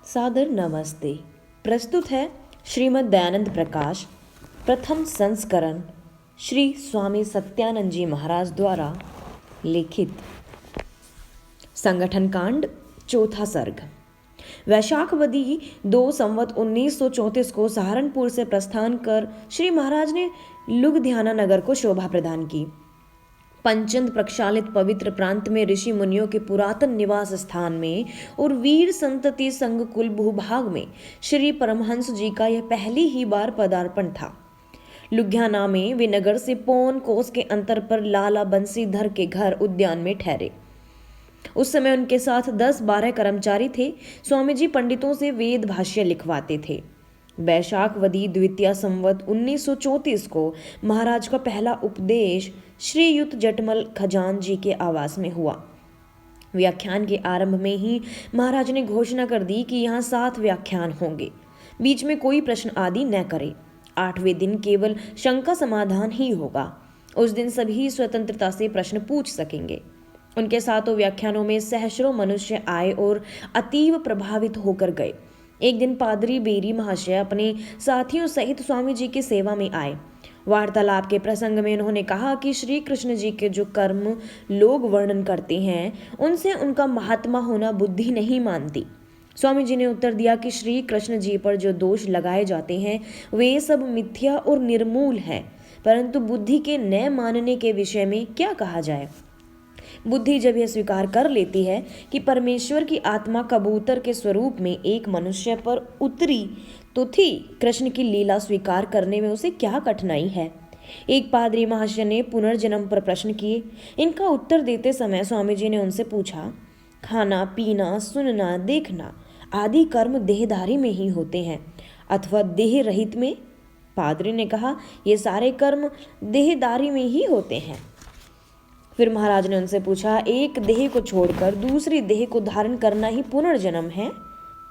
सादर नमस्ते। प्रस्तुत है श्रीमद् दयानंद प्रकाश प्रथम संस्करण श्री स्वामी सत्यानंद जी महाराज द्वारा लिखित। संगठन कांड चौथा सर्ग। वैशाखवदी 2 संवत 1934 को सहारनपुर से प्रस्थान कर श्री महाराज ने लुधियाना नगर को शोभा प्रदान की। पंचंद प्रक्षालित पवित्र प्रांत में ऋषि मुनियों के पुरातन निवास स्थान में और वीर संतति संग कुल भूभाग में श्री परमहंस जी का यह पहली ही बार पदार्पण था। लुधियाना में वे नगर से पौन कोस के अंतर पर लाला बंसीधर के घर उद्यान में ठहरे। उस समय उनके साथ 10-12 कर्मचारी थे। स्वामी जी पंडितों से वेद भाष्य लिखवाते थे। वैशाखवदी द्वितीय संवत 1934 को महाराज का पहला उपदेश श्रीयुत जटमल खजान जी के आवास में हुआ। व्याख्यान के आरंभ में ही महाराज ने घोषणा कर दी कि यहाँ 7 व्याख्यान होंगे, बीच में कोई प्रश्न आदि न करे। 8वें दिन केवल शंका समाधान ही होगा। उस दिन सभी स्वतंत्रता से प्रश्न पूछ सकेंगे। उनके 7 व्याख्यानों में सहस्रों मनुष्य आए और अतीव प्रभावित होकर गए। एक दिन पादरी बेरी महाशय अपने साथियों सहित स्वामी जी की सेवा में आए। वार्तालाप के प्रसंग में उन्होंने कहा कि श्री कृष्ण जी के जो कर्म लोग वर्णन करते हैं उनसे उनका महात्मा होना बुद्धि नहीं मानती। स्वामी जी ने उत्तर दिया कि श्री कृष्ण जी पर जो दोष लगाए जाते हैं वे सब मिथ्या और निर्मूल हैं, परंतु बुद्धि के न मानने के विषय में क्या कहा जाए। बुद्धि जब यह स्वीकार कर लेती है कि परमेश्वर की आत्मा कबूतर के स्वरूप में एक मनुष्य पर उतरी तो थी, कृष्ण की लीला स्वीकार करने में उसे क्या कठिनाई है। एक पादरी महाशय ने पुनर्जन्म पर प्रश्न किए। इनका उत्तर देते समय स्वामी जी ने उनसे पूछा, खाना पीना सुनना देखना आदि कर्म देहधारी में ही होते हैं अथवा देह रहित में। पादरी ने कहा, ये सारे कर्म देहधारी में ही होते हैं। फिर महाराज ने उनसे पूछा, एक देह को छोड़कर दूसरी देह को धारण करना ही पुनर्जन्म है।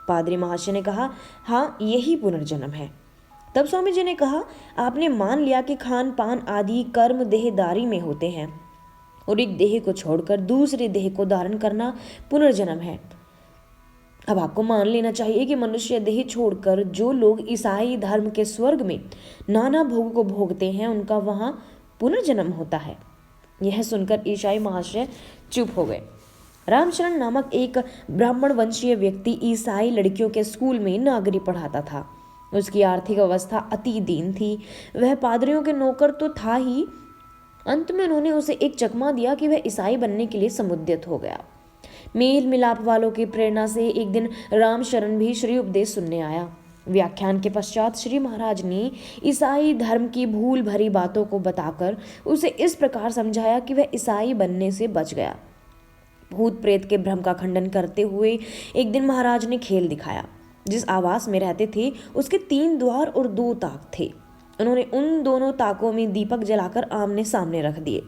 पादरी महाशय ने कहा, हाँ, यही पुनर्जन्म है। तब स्वामी जी ने कहा, आपने मान लिया कि खान पान आदि कर्म देहदारी में होते हैं और एक देह को छोड़कर दूसरी देह को धारण करना पुनर्जन्म है। अब आपको मान लेना चाहिए कि मनुष्य देह छोड़कर जो लोग ईसाई धर्म के स्वर्ग में नाना भोग को भोगते हैं उनका वहां पुनर्जन्म होता है। यह सुनकर ईसाई महाशय चुप हो गए। रामशरण नामक एक ब्राह्मण वंशीय व्यक्ति ईसाई लड़कियों के स्कूल में नागरी पढ़ाता था। उसकी आर्थिक अवस्था अति दीन थी। वह पादरियों के नौकर तो था ही, अंत में उन्होंने उसे एक चकमा दिया कि वह ईसाई बनने के लिए समुद्यत हो गया। मेल मिलाप वालों की प्रेरणा से एक दिन रामशरण भी श्री उपदेश सुनने आया। व्याख्यान के पश्चात श्री महाराज ने ईसाई धर्म की भूल भरी बातों को बताकर उसे इस प्रकार समझाया कि वह ईसाई बनने से बच गया। भूत प्रेत के भ्रम का खंडन करते हुए एक दिन महाराज ने खेल दिखाया। जिस आवास में रहते थे उसके 3 द्वार और 2 ताक थे। उन्होंने उन दोनों ताकों में दीपक जलाकर आमने सामने रख दिए।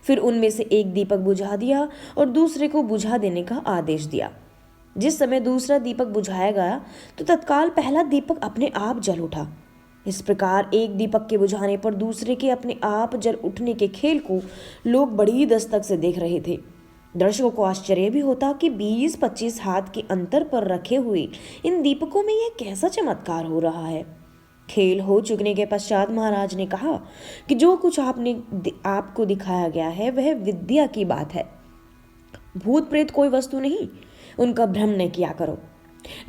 फिर उनमें से एक दीपक बुझा दिया और दूसरे को बुझा देने का आदेश दिया। जिस समय दूसरा दीपक बुझाया गया तो तत्काल पहला दीपक अपने आप जल उठा। इस प्रकार एक दीपक के बुझाने पर दूसरे के अपने आप जल उठने के खेल को लोग बड़ी दस्तक से देख रहे थे। दर्शकों को आश्चर्य भी होता कि 20-25 हाथ के अंतर पर रखे हुए इन दीपकों में यह कैसा चमत्कार हो रहा है। खेल हो चुकने के पश्चात महाराज ने कहा कि जो कुछ आपको दिखाया गया है वह विद्या की बात है, भूत प्रेत कोई वस्तु नहीं, उनका भ्रम न किया करो।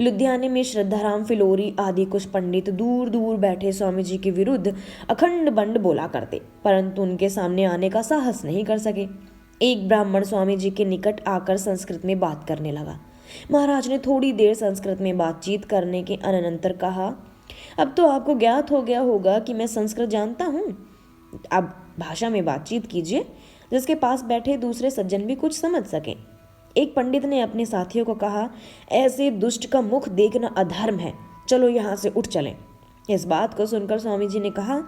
लुधियाने में श्रद्धाराम फिलोरी आदि कुछ पंडित दूर दूर बैठे स्वामी जी के विरुद्ध अखंड बंड बोला करते, परंतु उनके सामने आने का साहस नहीं कर सके। एक ब्राह्मण स्वामी जी के निकट आकर संस्कृत में बात करने लगा। महाराज ने थोड़ी देर संस्कृत में बातचीत करने के अनंतर कहा, अब तो आपको ज्ञात हो गया होगा कि मैं संस्कृत जानता हूँ। अब भाषा में बातचीत कीजिए जिसके पास बैठे दूसरे सज्जन भी कुछ समझ सकें। एक पंडित ने अपने साथियों को कहा, ऐसे दुष्ट का मुख देखना अधर्म है, चलो यहाँ से उठ चलें। इस बात को सुनकर स्वामी जी ने कहा,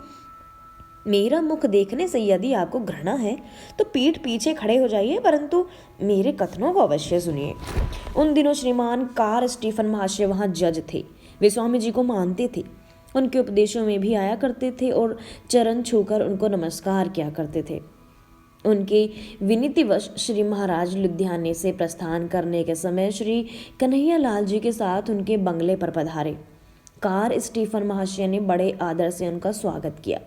मेरा मुख देखने से यदि आपको घृणा है तो पीठ पीछे खड़े हो जाइए, परंतु मेरे कथनों को अवश्य सुनिए। उन दिनों श्रीमान कार स्टीफन महाशय वहाँ जज थे। वे स्वामी जी को मानते थे, उनके उपदेशों में भी आया करते थे और चरण छूकर उनको नमस्कार किया करते थे। उनके विनीतिवश श्री महाराज लुधियाने से प्रस्थान करने के समय श्री कन्हैया लाल जी के साथ उनके बंगले पर पधारे। कार स्टीफन महाशय ने बड़े आदर से उनका स्वागत किया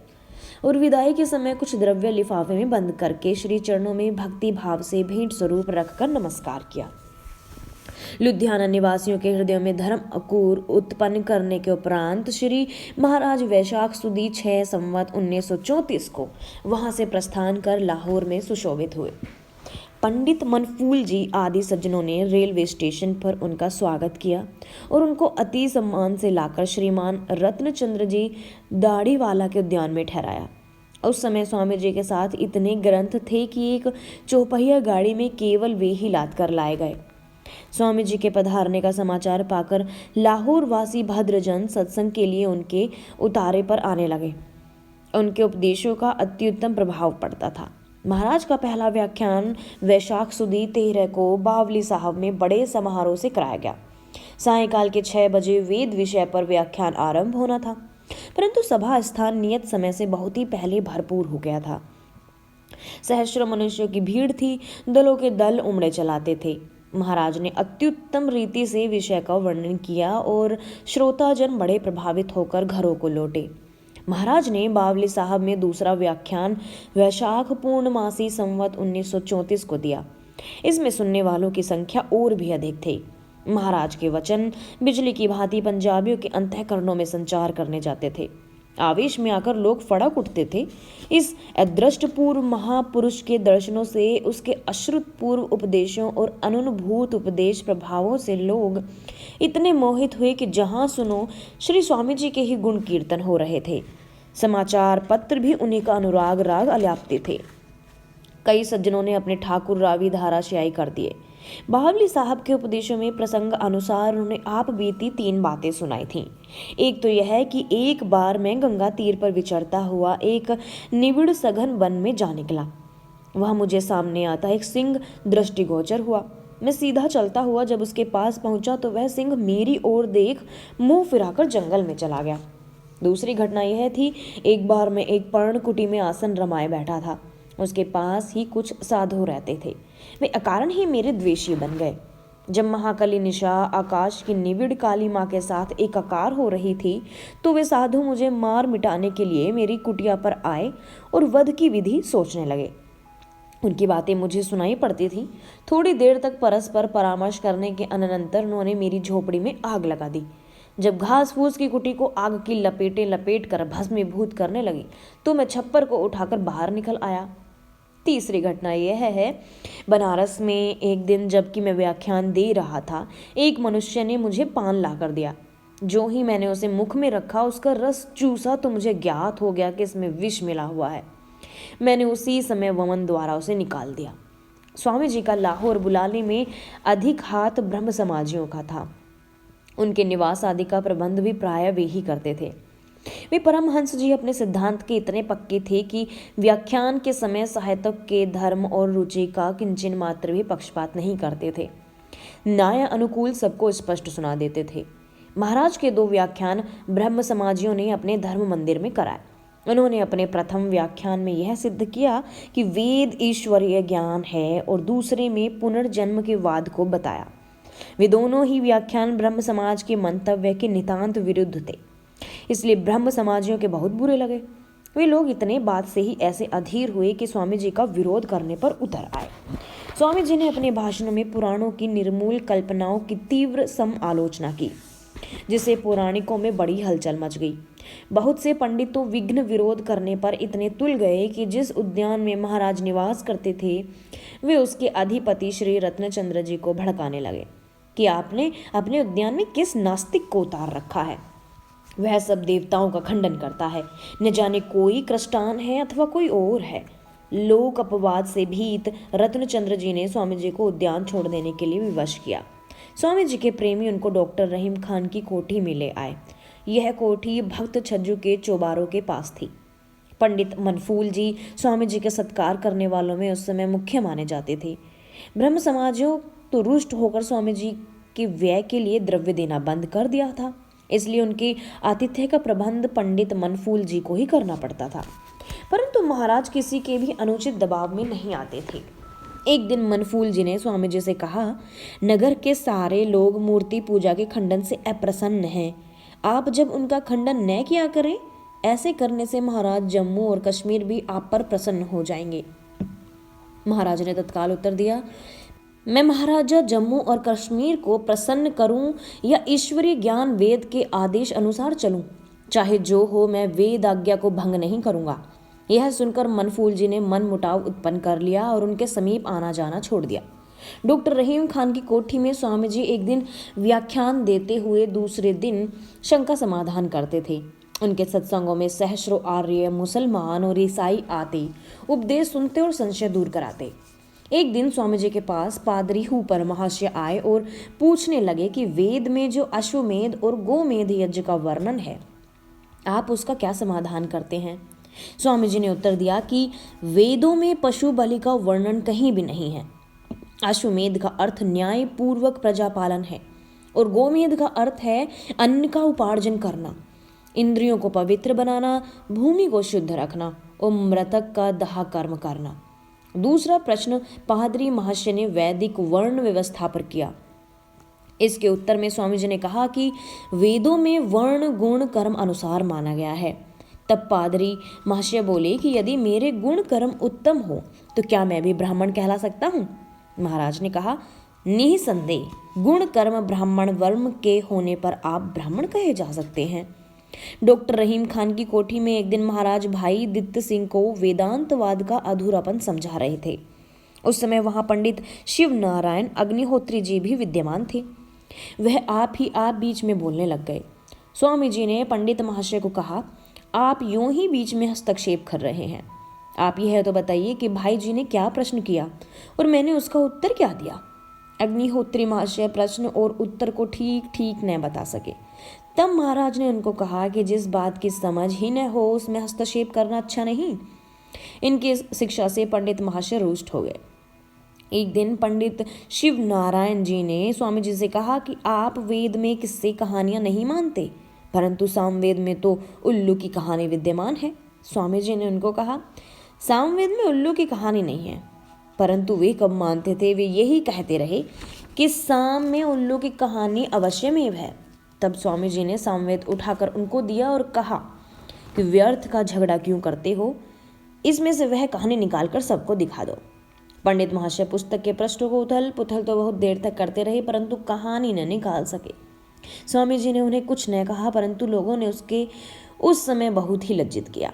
और विदाई के समय कुछ द्रव्य लिफाफे में बंद करके श्री चरणों में भक्ति भाव से भेंट स्वरूप रखकर नमस्कार किया। लुधियाना निवासियों के हृदयों में धर्म अंकुर उत्पन्न करने के उपरांत श्री महाराज वैशाख सुदी 6 संवत 1934 को वहां से प्रस्थान कर लाहौर में सुशोभित हुए। पंडित मनफूल जी आदि सज्जनों ने रेलवे स्टेशन पर उनका स्वागत किया और उनको अति सम्मान से लाकर श्रीमान रत्नचंद्र जी दाढ़ीवाला के उद्यान में ठहराया। उस समय स्वामी जी के साथ इतने ग्रंथ थे कि एक चौपहिया गाड़ी में केवल वे ही लाद कर लाए गए। स्वामी जी के पधारने का समाचार पाकर लाहौर वासी भद्रजन सत्संग के लिए उनके उतारे पर आने लगे। उनके उपदेशों का अत्युत्तम प्रभाव पड़ता था। महाराज का पहला व्याख्यान वैशाख सुदी 13 को बावली साहब में बड़े समारोह से कराया गया। सायंकाल के 6 बजे वेद विषय पर व्याख्यान आरंभ होना था, परंतु सभा स्थान नियत समय से बहुत ही पहले भरपूर हो गया था। सहस्र मनुष्यों की भीड़ थी, दलों के दल उमड़े चलाते थे। महाराज ने अत्युत्तम रीति से विषय का वर्णन किया और श्रोताजन बड़े प्रभावित होकर घरों को लौटे। महाराज ने बावली साहब में दूसरा व्याख्यान वैशाख पूर्णमासी संवत 1934 को दिया। इसमें सुनने वालों की संख्या और भी अधिक थी। महाराज के वचन बिजली की भांति पंजाबियों के अंतःकरणों में संचार करने जाते थे। आवेश में आकर लोग फड़क उठते थे। इस अदृष्टपूर्व महापुरुष के दर्शनों से, उसके अश्रुतपूर्व उपदेशों और अनुभूत उपदेश प्रभावों से लोग इतने मोहित हुए कि जहां सुनो श्री स्वामी जी के ही गुण कीर्तन हो रहे थे। समाचार पत्र भी उन्हीं का अनुराग राग अल्यापते थे। कई सज्जनों ने अपने ठाकुर रावी धाराशायी कर दिए। बावली साहब के उपदेशों में प्रसंग अनुसार उन्होंने आप बीती 3 बातें सुनाई थीं। एक तो यह है कि एक बार मैं गंगा तीर पर विचरता हुआ एक निबिड़ सघन वन में जा निकला। वह मुझे सामने आता एक सिंह दृष्टिगोचर हुआ। मैं सीधा चलता हुआ जब उसके पास पहुंचा तो वह सिंह मेरी ओर देख मुंह फिराकर जंगल में चला गया। दूसरी घटना यह थी, एक बार मैं एक पर्णकुटी में आसन रमाए बैठा था। उसके पास ही कुछ साधु रहते थे। वे अकारण ही मेरे द्वेषी बन गए। जब महाकली निशा आकाश की निविड़ काली माँ के साथ एकाकार हो रही थी तो वे साधु मुझे मार मिटाने के लिए मेरी कुटिया पर आए और वध की विधि सोचने लगे। उनकी बातें मुझे सुनाई पड़ती थी। थोड़ी देर तक परस्पर परामर्श करने के अनंतर उन्होंने मेरी झोपड़ी में आग लगा दी। जब घास फूस की कुटी को आग की लपेटें लपेट कर भस्मीभूत करने लगी तो मैं छप्पर को उठाकर बाहर निकल आया। तीसरी घटना यह है, बनारस में एक दिन जबकि मैं व्याख्यान दे रहा था, एक मनुष्य ने मुझे पान ला कर दिया। जो ही मैंने उसे मुख में रखा, उसका रस चूसा तो मुझे ज्ञात हो गया कि इसमें विष मिला हुआ है। मैंने उसी समय वमन द्वारा उसे निकाल दिया। स्वामी जी का लाहौर बुलाने में अधिक हाथ ब्रह्म समाजियों का था। उनके निवास आदि का प्रबंध भी प्राय वे ही करते थे। वे परमहंस जी अपने सिद्धांत के इतने पक्के थे कि व्याख्यान के समय साहित्यक के धर्म और रुचि का किंचन मात्र भी पक्षपात नहीं करते थे। न्याय अनुकूल सबको स्पष्ट सुना देते थे। महाराज के 2 व्याख्यान ब्रह्म समाजियों ने अपने धर्म मंदिर में कराए। उन्होंने अपने प्रथम व्याख्यान में यह सिद्ध किया कि वेद ईश्वरीय ज्ञान है और दूसरे में पुनर्जन्म के वाद को बताया। वे दोनों ही व्याख्यान ब्रह्म समाज के मंतव्य के नितांत विरुद्ध थे, इसलिए ब्रह्म समाजियों के बहुत बुरे लगे। वे लोग इतने बात से ही ऐसे अधीर हुए कि स्वामी जी का विरोध करने पर उतर आए। स्वामी जी ने अपने भाषणों में पुराणों की निर्मूल कल्पनाओं की तीव्र समालोचना की, जिससे पौराणिकों में बड़ी हलचल मच गई। बहुत से पंडित तो विघ्न विरोध करने पर इतने तुल गए कि जिस उद्यान में महाराज निवास करते थे वे उसके अधिपति श्री रत्नचंद्र जी को भड़काने लगे कि आपने अपने उद्यान में किस नास्तिक को उतार रखा है। वह सब देवताओं का खंडन करता है, न जाने कोई कृष्टान है अथवा कोई और है। लोक अपवाद से भीत रत्नचंद्र जी ने स्वामी जी को उद्यान छोड़ देने के लिए विवश किया। स्वामी जी के प्रेमी उनको डॉक्टर रहीम खान की कोठी में ले आए। यह कोठी भक्त छज्जू के चौबारों के पास थी। पंडित मनफूल जी स्वामी जी के सत्कार करने वालों में उस समय मुख्य माने जाते थे। ब्रह्म समाजों तो रुष्ट होकर स्वामी जी के व्यय के लिए द्रव्य देना बंद कर दिया था, इसलिए उनके आतिथ्य का प्रबंध पंडित मनफूल जी को ही करना पड़ता था। परंतु महाराज किसी के भी अनुचित दबाव में नहीं आते थे। एक दिन मनफूल जी ने स्वामी जी से कहा, नगर के सारे लोग मूर्ति पूजा के खंडन से अप्रसन्न हैं। आप जब उनका खंडन न किया करें, ऐसे करने से महाराज जम्मू और कश्मीर भी आप पर प्रसन्न हो जाएंगे। महाराज ने तत्काल उत्तर दिया, मैं महाराजा जम्मू और कश्मीर को प्रसन्न करूं या ईश्वरीय ज्ञान वेद के आदेश अनुसार चलूं, चाहे जो हो, मैं वेद आज्ञा को भंग नहीं करूंगा। यह सुनकर मनफूल जी ने मन मुटाव उत्पन्न कर लिया और उनके समीप आना जाना छोड़ दिया। डॉक्टर रहीम खान की कोठी में स्वामी जी एक दिन व्याख्यान देते हुए दूसरे दिन शंका समाधान करते थे। उनके सत्संगों में सहस्रों आर्य, मुसलमान और ईसाई आते, उपदेश सुनते और संशय दूर कराते। एक दिन स्वामी जी के पास पादरी हूपर महाशय आए और पूछने लगे कि वेद में जो अश्वमेध और गोमेध यज्ञ का वर्णन है, आप उसका क्या समाधान करते हैं? स्वामी जी ने उत्तर दिया कि वेदों में पशु बलि का वर्णन कहीं भी नहीं है। अश्वमेध का अर्थ न्याय पूर्वक प्रजा पालन है और गोमेध का अर्थ है अन्न का उपार्जन करना, इंद्रियों को पवित्र बनाना, भूमि को शुद्ध रखना और मृतक का दाह कर्म करना। दूसरा प्रश्न पादरी महाशय ने वैदिक वर्ण व्यवस्था पर किया। इसके उत्तर में स्वामी जी ने कहा कि वेदों में वर्ण गुण कर्म अनुसार माना गया है। तब पादरी महाशय बोले कि यदि मेरे गुण कर्म उत्तम हो तो क्या मैं भी ब्राह्मण कहला सकता हूँ? महाराज ने कहा, निसंदेह गुण कर्म ब्राह्मण वर्म के होने पर आप ब्राह्मण कहे जा सकते हैं। डॉक्टर रहीम खान की कोठी में एक दिन महाराज भाई दित्य सिंह को वेदांतवाद का अधूरापन समझा रहे थे। उस समय वहां पंडित शिव नारायण अग्निहोत्री जी भी विद्यमान थे। वह आप बीच में बोलने लग गए। स्वामी जी ने पंडित महाशय को कहा, आप यूं ही बीच में हस्तक्षेप कर रहे हैं। आप यह तो बताइए कि भाई जी ने क्या प्रश्न किया और मैंने उसका उत्तर क्या दिया। अग्निहोत्री महाशय प्रश्न और उत्तर को ठीक ठीक न बता सके। तब महाराज ने उनको कहा कि जिस बात की समझ ही न हो उसमें हस्तक्षेप करना अच्छा नहीं। इनकी शिक्षा से पंडित महाशय रुष्ट हो गए। एक दिन पंडित शिव नारायण जी ने स्वामी जी से कहा कि आप वेद में किस्से कहानियां नहीं मानते, परंतु सामवेद में तो उल्लू की कहानी विद्यमान है। स्वामी जी ने उनको कहा, सामवेद में उल्लू की कहानी नहीं है, परंतु वे कब मानते थे? वे यही कहते रहे कि साम में उल्लू की कहानी अवश्यमेव है। तब स्वामी जी ने सामवेद उठाकर उनको दिया और कहा कि व्यर्थ का झगड़ा क्यों करते हो, इसमें से वह कहानी निकालकर सबको दिखा दो। पंडित महाशय पुस्तक के पृष्ठों को उथल पुथल तो बहुत देर तक करते रहे, परंतु कहानी न निकाल सके। स्वामी जी ने उन्हें कुछ न कहा, परंतु लोगों ने उस समय बहुत ही लज्जित किया।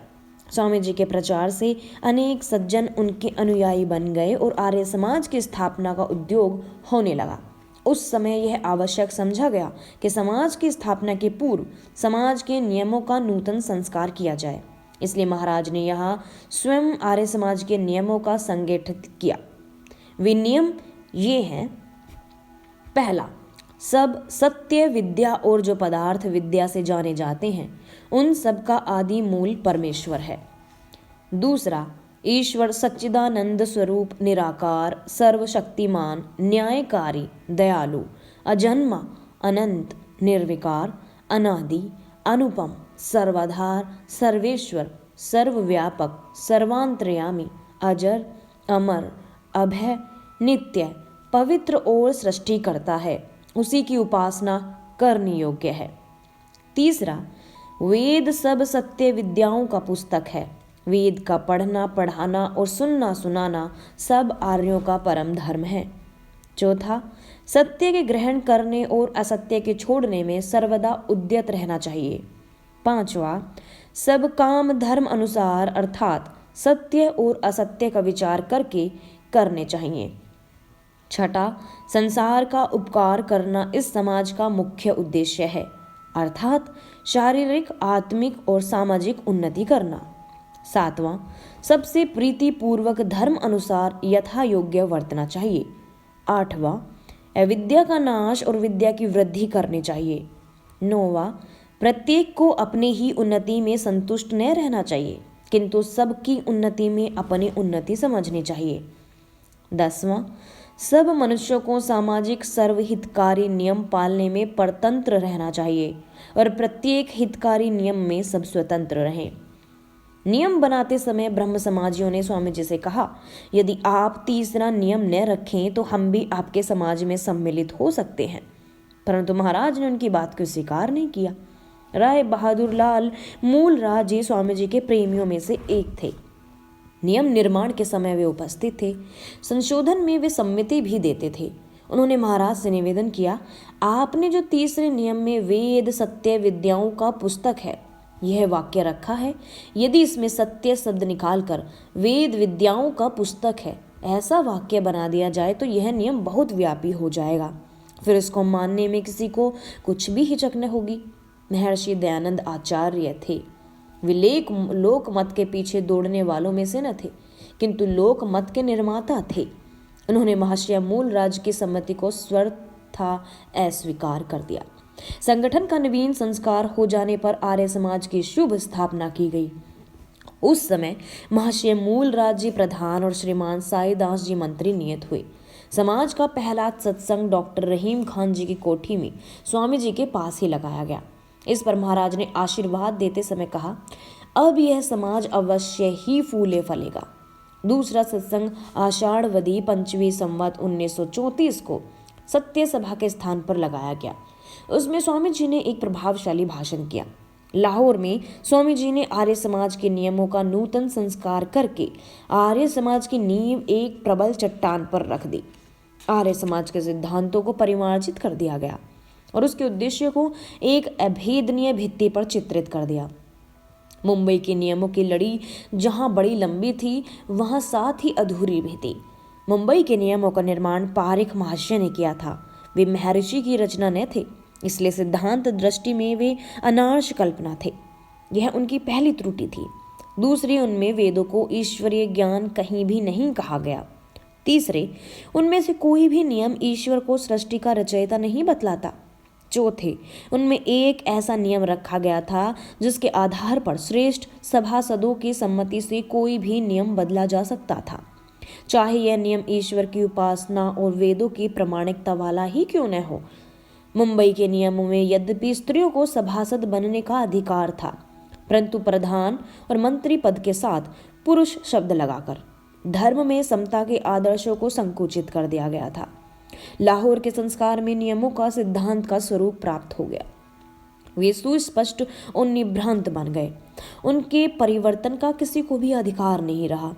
स्वामी जी के प्रचार से अनेक सज्जन उनके अनुयायी बन गए और आर्य समाज की स्थापना का उद्योग होने लगा। उस समय यह आवश्यक समझा गया कि समाज की स्थापना के पूर्व समाज के नियमों का नूतन संस्कार किया जाए। इसलिए महाराज ने यहाँ स्वयं आर्य समाज के नियमों का संगठित किया। वे नियम ये हैं, पहला, सब सत्य विद्या और जो पदार्थ विद्या से जाने जाते हैं उन सब का आदि मूल परमेश्वर है। दूसरा, ईश्वर सच्चिदानंद स्वरूप निराकार, सर्वशक्तिमान, न्यायकारी, दयालु, अजन्मा, अनंत, निर्विकार, अनादि, अनुपम, सर्वाधार, सर्वेश्वर, सर्वव्यापक, सर्वांतर्यामी, अजर, अमर, अभय, नित्य, पवित्र और सृष्टि करता है, उसी की उपासना करने योग्य है। तीसरा, वेद सब सत्य विद्याओं का पुस्तक है। वेद का पढ़ना पढ़ाना और सुनना सुनाना सब आर्यों का परम धर्म है। चौथा, सत्य के ग्रहण करने और असत्य के छोड़ने में सर्वदा उद्यत रहना चाहिए। पांचवा, सब काम धर्म अनुसार अर्थात सत्य और असत्य का विचार करके करने चाहिए। छठा, संसार का उपकार करना इस समाज का मुख्य उद्देश्य है, अर्थात शारीरिक, आत्मिक और सामाजिक उन्नति करना। सातवां, सबसे प्रीतिपूर्वक धर्म अनुसार यथा योग्य वर्तना चाहिए। आठवां, अविद्या का नाश और विद्या की वृद्धि करनी चाहिए। नौवां, प्रत्येक को अपने ही उन्नति में संतुष्ट न रहना चाहिए, किंतु सबकी उन्नति में अपनी उन्नति समझनी चाहिए। 10वां, सब मनुष्यों को सामाजिक सर्वहितकारी नियम पालने में परतंत्र रहना चाहिए और प्रत्येक हितकारी नियम में सब स्वतंत्र रहें। नियम बनाते समय ब्रह्म समाजियों ने स्वामी जी से कहा, यदि आप तीसरा नियम न रखें तो हम भी आपके समाज में सम्मिलित हो सकते हैं। परंतु महाराज ने उनकी बात को स्वीकार नहीं किया। राय बहादुर लाल मूलराज जी स्वामी जी के प्रेमियों में से एक थे। नियम निर्माण के समय वे उपस्थित थे। संशोधन में वे सम्मति भी देते थे। उन्होंने महाराज से निवेदन किया, आपने जो तीसरे नियम में वेद सत्य विद्याओं का पुस्तक है, यह वाक्य रखा है, यदि इसमें सत्य शब्द निकालकर वेद विद्याओं का पुस्तक है ऐसा वाक्य बना दिया जाए तो यह नियम बहुत व्यापी हो जाएगा। फिर इसको मानने में किसी को कुछ भी हिचक न होगी। महर्षि दयानंद आचार्य थे। वे लोक मत के पीछे दौड़ने वालों में से न थे, किंतु लोक मत के निर्माता थे। उन्होंने महर्षि मूलराज की सम्मति को स्वतः अस्वीकार कर दिया। संगठन का नवीन संस्कार हो जाने पर आर्य समाज की शुभ स्थापना की गई। उस समय महर्षि मूलराज जी प्रधान और श्रीमान साईदास जी मंत्री नियत हुए। समाज का पहला सत्संग डॉक्टर रहीम खान जी की कोठी में स्वामी जी के पास ही लगाया गया। इस पर महाराज ने आशीर्वाद देते समय कहा, अब यह समाज अवश्य ही फूले फलेगा। दूसरा सत्संग आषाढ़वदी पंचवी संवत 1934 को सत्य सभा के स्थान पर लगाया गया। उसमें स्वामी जी ने एक प्रभावशाली भाषण किया। लाहौर में स्वामी जी ने आर्य समाज के नियमों का नूतन संस्कार करके आर्य समाज की नींव एक प्रबल चट्टान पर रख दी। आर्य समाज के सिद्धांतों को परिमार्जित कर दिया गया और उसके उद्देश्य को एक अभेदनीय भित्ति पर चित्रित कर दिया। मुंबई के नियमों की लड़ी जहां बड़ी लंबी थी, वहां साथ ही अधूरी भी थी। मुंबई के नियमों का निर्माण पारिख महर्षि ने किया था। वे महर्षि की रचना न थे, इसलिए सिद्धांत दृष्टि में वे अनार्ष कल्पना थे। यह उनकी पहली त्रुटि थी। दूसरी, उनमें वेदों को ईश्वरीय ज्ञान कहीं भी नहीं कहा गया। तीसरे, उनमें से कोई भी नियम ईश्वर को सृष्टि का रचयिता नहीं बतलाता। चौथे, उनमें एक ऐसा नियम रखा गया था जिसके आधार पर श्रेष्ठ सभासदों की सम्मति से कोई भी नियम बदला जा सकता था, चाहे यह नियम ईश्वर की उपासना और वेदों की प्रामाणिकता वाला ही क्यों न हो। मुंबई के नियमों में यद्यपि स्त्रियों को सभासद बनने का अधिकार था, परंतु प्रधान और मंत्री पद के साथ पुरुष शब्द लगाकर धर्म में समता के आदर्शों को संकुचित कर दिया गया था। लाहौर के संस्कार में नियमों का सिद्धांत का स्वरूप प्राप्त हो गया। वे सुस्पष्ट और निभ्रांत बन गए। उनके परिवर्तन का किसी को भी अधिकार नहीं रहा।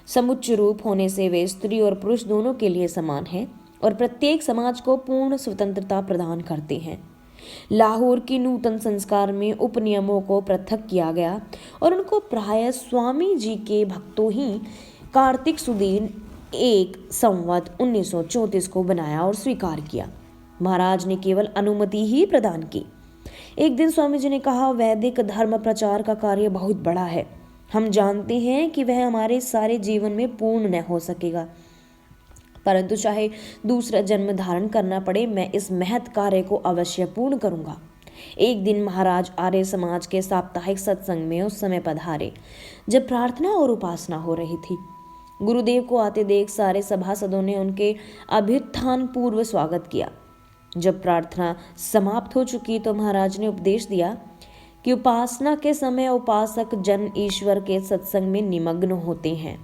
समुच्च रूप होने से वे स्त्री और पुरुष दोनों के लिए समान हैं और प्रत्येक समाज को पूर्ण स्वतंत्रता प्रदान करते हैं। लाहौर की नूतन संस्कार में उपनियमों को पृथक किया गया और उनको प्राय स्वामी जी के भक्तों ही कार्तिक सुदीन 1 संवत 1934 को बनाया और स्वीकार किया। महाराज ने केवल अनुमति ही प्रदान की। एक दिन स्वामी जी ने कहा, वैदिक धर्म प्रचार का कार्य बहुत बड़ा है। हम जानते हैं कि वह हमारे सारे जीवन में पूर्ण न हो सकेगा, परंतु चाहे दूसरा जन्म धारण करना पड़े, मैं इस महत् कार्य को अवश्य पूर्ण करूंगा। एक दिन महाराज आर्य समाज के साप्ताहिक सत्संग में उस समय पधारे जब प्रार्थना और उपासना हो रही थी। गुरुदेव को आते देख सारे सभासदों ने उनके अभ्युत्थान पूर्व स्वागत किया। जब प्रार्थना समाप्त हो चुकी तो महाराज ने उपदेश दिया कि उपासना के समय उपासक जन ईश्वर के सत्संग में निमग्न होते हैं।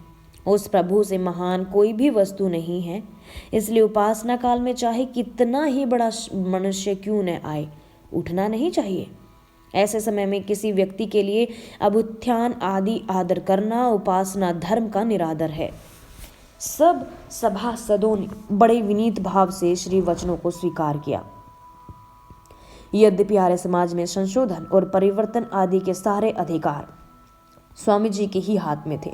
उस प्रभु से महान कोई भी वस्तु नहीं है, इसलिए उपासना काल में चाहे कितना ही बड़ा मनुष्य क्यों न आए, उठना नहीं चाहिए। ऐसे समय में किसी व्यक्ति के लिए अभ्युत्थान आदि आदर करना उपासना धर्म का निरादर है। सब सभासदों ने बड़े विनीत भाव से श्री वचनों को स्वीकार किया। यद्यपि आर्य समाज में संशोधन और परिवर्तन आदि के सारे अधिकार स्वामी जी के ही हाथ में थे,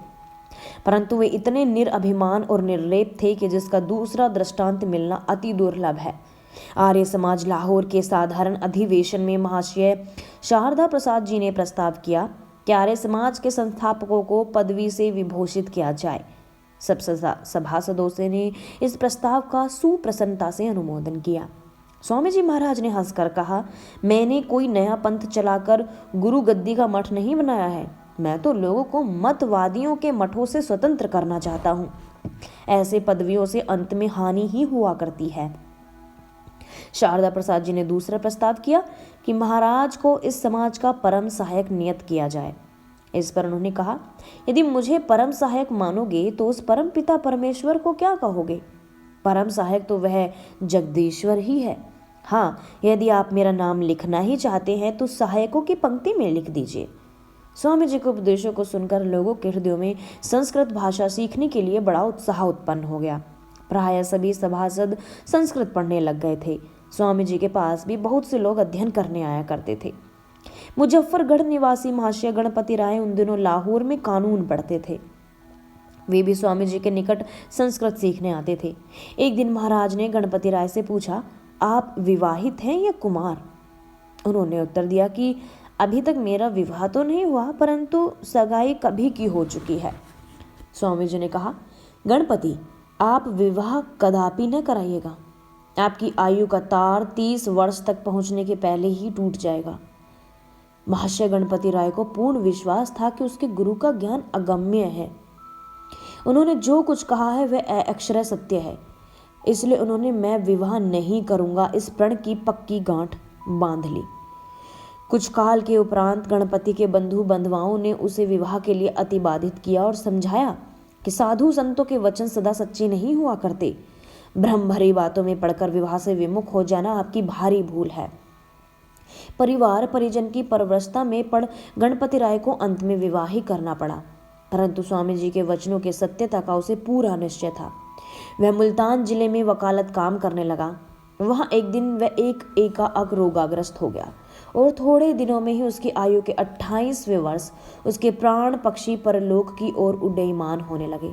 परंतु वे इतने निरअभिमान और निर्लेप थे कि जिसका दूसरा दृष्टांत मिलना अति दुर्लभ है। आर्य समाज लाहौर के साधारण अधिवेशन में महाशय शारदा प्रसाद जी ने प्रस्ताव किया कि आर्य समाज के संस्थापकों को पदवी से विभूषित किया जाए। सब सभासदों से ने इस प्रस्ताव का सुप्रसन्नता से अनुमोदन किया। स्वामी जी महाराज ने हंसकर कहा, मैंने कोई नया पंथ चलाकर गुरु गद्दी का मठ नहीं बनाया है, मैं तो लोगों को मतवादियों के मठों से स्वतंत्र करना चाहता हूँ। ऐसे पदवियों से अंत में हानि ही हुआ करती है। शारदा प्रसाद जी ने दूसरा प्रस्ताव किया कि महाराज को इस समाज का परम सहायक नियत किया जाए। इस पर उन्होंने कहा, यदि मुझे परम सहायक मानोगे तो उस परम पिता परमेश्वर को क्या कहोगे? परम सहायक तो वह जगदीश्वर ही है। हाँ, यदि आप मेरा नाम लिखना ही चाहते हैं तो सहायकों की पंक्ति में लिख दीजिए। स्वामी जी के उपदेशों को सुनकर लोगों के हृदयों में संस्कृत भाषा सीखने के लिए बड़ा उत्साह उत्पन्न हो गया। प्रायः सभी सभासद संस्कृत पढ़ने लग गए थे। स्वामी जी के पास भी बहुत से लोग अध्ययन करने आया करते थे। मुजफ्फरगढ़ निवासी महाशय गणपति राय उन दिनों लाहौर में कानून पढ़ते थे। वे भी स्वामी जी के निकट संस्कृत सीखने आते थे। एक दिन महाराज ने गणपति राय से पूछा, आप विवाहित हैं या कुमार? उन्होंने उत्तर दिया कि अभी तक मेरा विवाह तो नहीं हुआ, परंतु सगाई कभी की हो चुकी है। स्वामी जी ने कहा, गणपति, आप विवाह कदापि न कराइएगा। आपकी आयु का तार 30 वर्ष तक पहुंचने के पहले ही टूट जाएगा। महाशय गणपति राय को पूर्ण विश्वास था कि उसके गुरु का ज्ञान अगम्य है। उन्होंने जो कुछ कहा है वह अक्षरशः सत्य है, इसलिए उन्होंने मैं विवाह नहीं करूंगा इस प्रण की पक्की गांठ बांध ली। कुछ काल के उपरांत गणपति के बंधु बंधुआओं ने उसे विवाह के लिए अतिबाधित किया और समझाया कि साधु संतों के वचन सदा सच्चे नहीं हुआ करते। भ्रम भरी बातों में पड़कर विवाह से विमुख हो जाना आपकी भारी भूल है। परिवार परिजन की परवरसता में पड़ गणपति राय को अंत में विवाह ही करना पड़ा, परंतु स्वामी जी के वचनों के सत्यता का उसे पूरा निश्चय था। वह मुल्तान जिले में वकालत काम करने लगा। वहां एक दिन वह एकाएक रोगाग्रस्त हो गया और थोड़े दिनों में ही उसकी आयु के 28वें वर्ष उसके प्राण पक्षी परलोक की ओर उड्डयमान होने लगे।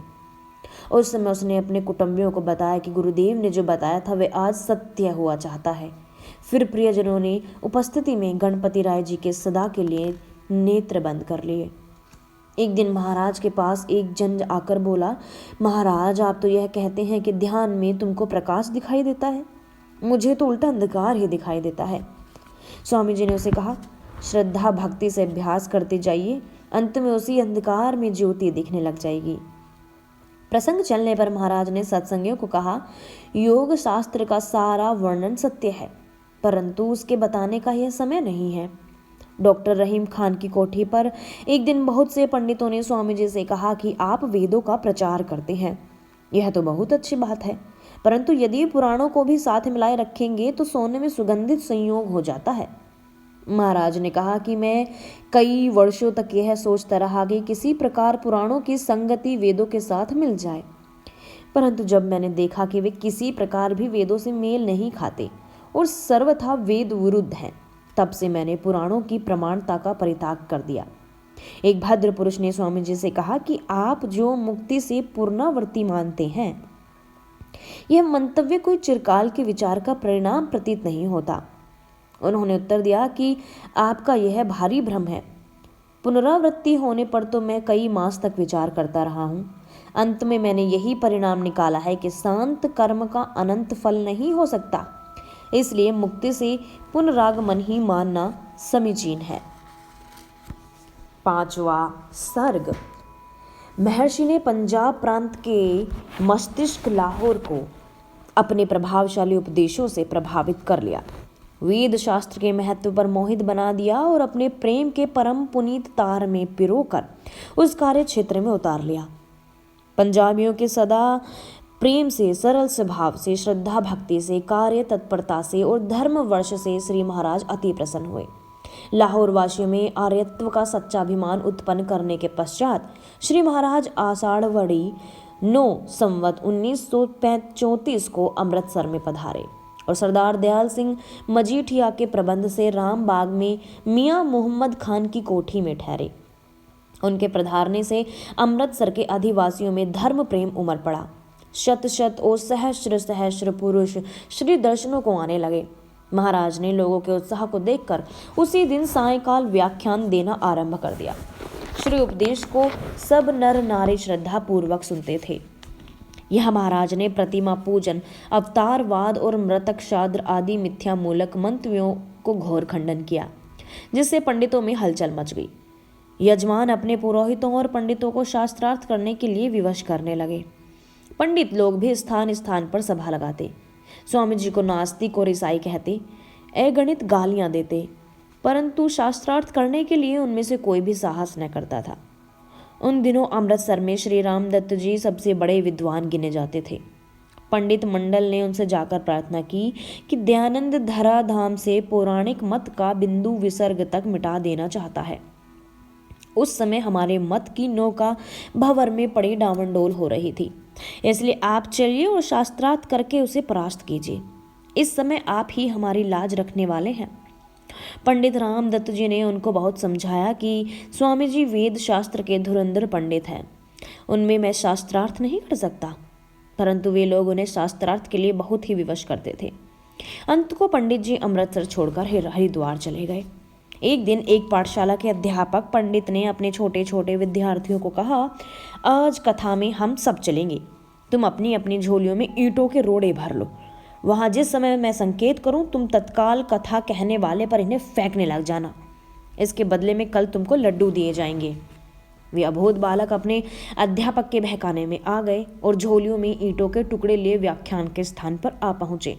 उस समय उसने अपने कुटुंबियों को बताया कि गुरुदेव ने जो बताया था वह आज सत्य हुआ चाहता है। फिर प्रियजनों ने उपस्थिति में गणपति राय जी के सदा के लिए नेत्र बंद कर लिए। एक दिन महाराज के पास एक जन आकर बोला, महाराज, आप तो यह कहते हैं कि ध्यान में तुमको प्रकाश दिखाई देता है, मुझे तो उल्टा अंधकार ही दिखाई देता है। स्वामी जी ने उसे कहा, श्रद्धा भक्ति से अभ्यास करते जाइए, अंत में उसी अंधकार में ज्योति दिखने लग जाएगी। प्रसंग चलने पर महाराज ने सत्संगियों को कहा, योग शास्त्र का सारा वर्णन सत्य है, परंतु उसके बताने का यह समय नहीं है। डॉक्टर रहीम खान की कोठी पर एक दिन बहुत से पंडितों ने स्वामी जी से कहा कि आप वेदों का प्रचार करते हैं, यह तो बहुत अच्छी बात है, परंतु यदि पुराणों को भी साथ मिलाए रखेंगे तो सोने में सुगंधित संयोग हो जाता है। महाराज ने कहा कि मैं कई वर्षों तक यह सोचता रहा कि किसी प्रकार पुराणों की संगति वेदों के साथ मिल जाए, परंतु जब मैंने देखा कि वे किसी प्रकार भी वेदों से मेल नहीं खाते और सर्वथा वेद विरुद्ध हैं, तब से मैंने पुराणों की प्रमाणता का परित्याग कर दिया। एक भद्र पुरुष ने स्वामी जी से कहा कि आप जो मुक्ति से पूर्णावर्ती मानते हैं, यह मंतव्य कोई चिरकाल के विचार का परिणाम प्रतीत नहीं होता। उन्होंने उत्तर दिया कि आपका यह भारी भ्रम है। पुनरावृत्ति होने पर तो मैं कई मास तक विचार करता रहा हूँ। अंत में मैंने यही परिणाम निकाला है कि शांत कर्म का अनंत फल नहीं हो सकता, इसलिए मुक्ति से पुनरागमन ही मानना समीचीन है। 5वां सर्ग। महर्षि ने पंजाब प्रांत के मस्तिष्क लाहौर को अपने प्रभावशाली उपदेशों से प्रभावित कर लिया, वेद शास्त्र के महत्व पर मोहित बना दिया और अपने प्रेम के परम पुनीत तार में पिरोकर उस कार्य क्षेत्र में उतार लिया। पंजाबियों के सदा प्रेम से, सरल स्वभाव से, श्रद्धा भक्ति से, कार्य तत्परता से और धर्म वर्ष से श्री महाराज अति प्रसन्न हुए। लाहौर वासियों में आर्यत्व का सच्चा अभिमान उत्पन्न करने के पश्चात श्री महाराज आषाढ़वड़ी 9 संवत 1934 को अमृतसर में पधारे और सरदार दयाल सिंह मजीठिया के प्रबंध से रामबाग में मियां मोहम्मद खान की कोठी में ठहरे। उनके पधारने से अमृतसर के अधिवासियों में धर्म प्रेम उमड़ पड़ा। शत शत और सहस्र सहस्र पुरुष श्री दर्शनों को आने लगे। महाराज ने लोगों के उत्साह को देखकर उसी दिन सायंकाल व्याख्यान देना आरंभ कर दिया। श्री उपदेश को सब नर नारी श्रद्धा पूर्वक सुनते थे। यह महाराज ने प्रतिमा पूजन, अवतारवाद और मृतक शाद्र आदि मिथ्या मूलक मंतव्यों को घोर खंडन किया, जिससे पंडितों में हलचल मच गई। यजमान अपने पुरोहितों और पंडितों को शास्त्रार्थ करने के लिए विवश करने लगे। पंडित लोग भी स्थान स्थान पर सभा लगाते, स्वामी जी को नास्तिक और ईसाई कहते, अगणित गालियां देते, परंतु शास्त्रार्थ करने के लिए उनमें से कोई भी साहस न करता था। उन दिनों अमृतसर में श्री राम दत्त जी सबसे बड़े विद्वान गिने जाते थे। पंडित मंडल ने उनसे जाकर प्रार्थना की कि दयानंद धरा धाम से पौराणिक मत का बिंदु विसर्ग तक मिटा देना चाहता है। उस समय हमारे मत की नौका भंवर में पड़ी डांवडोल हो रही थी, इसलिए आप चलिए और शास्त्रार्थ करके उसे परास्त कीजिए। इस समय आप ही हमारी लाज रखने वाले हैं। पंडित रामदत्त जी ने उनको बहुत समझाया कि स्वामी जी वेद शास्त्र के धुरंधर पंडित हैं, उनमें मैं शास्त्रार्थ नहीं कर सकता। परंतु वे लोग उन्हें शास्त्रार्थ के लिए बहुत ही विवश करते थे। अंत को पंडित जी अमृतसर छोड़कर हरिद्वार चले गए। एक दिन एक पाठशाला के अध्यापक पंडित ने अपने छोटे छोटे विद्यार्थियों को कहा, आज कथा में हम सब चलेंगे, तुम अपनी अपनी झोलियों में ईंटों के रोड़े भर लो। वहां जिस समय मैं संकेत करूं तुम तत्काल कथा कहने वाले पर इन्हें फेंकने लग जाना। इसके बदले में कल तुमको लड्डू दिए जाएंगे। वे अबोध बालक अपने अध्यापक के बहकाने में आ गए और झोलियों में ईंटों के टुकड़े लिए व्याख्यान के स्थान पर आ पहुंचे।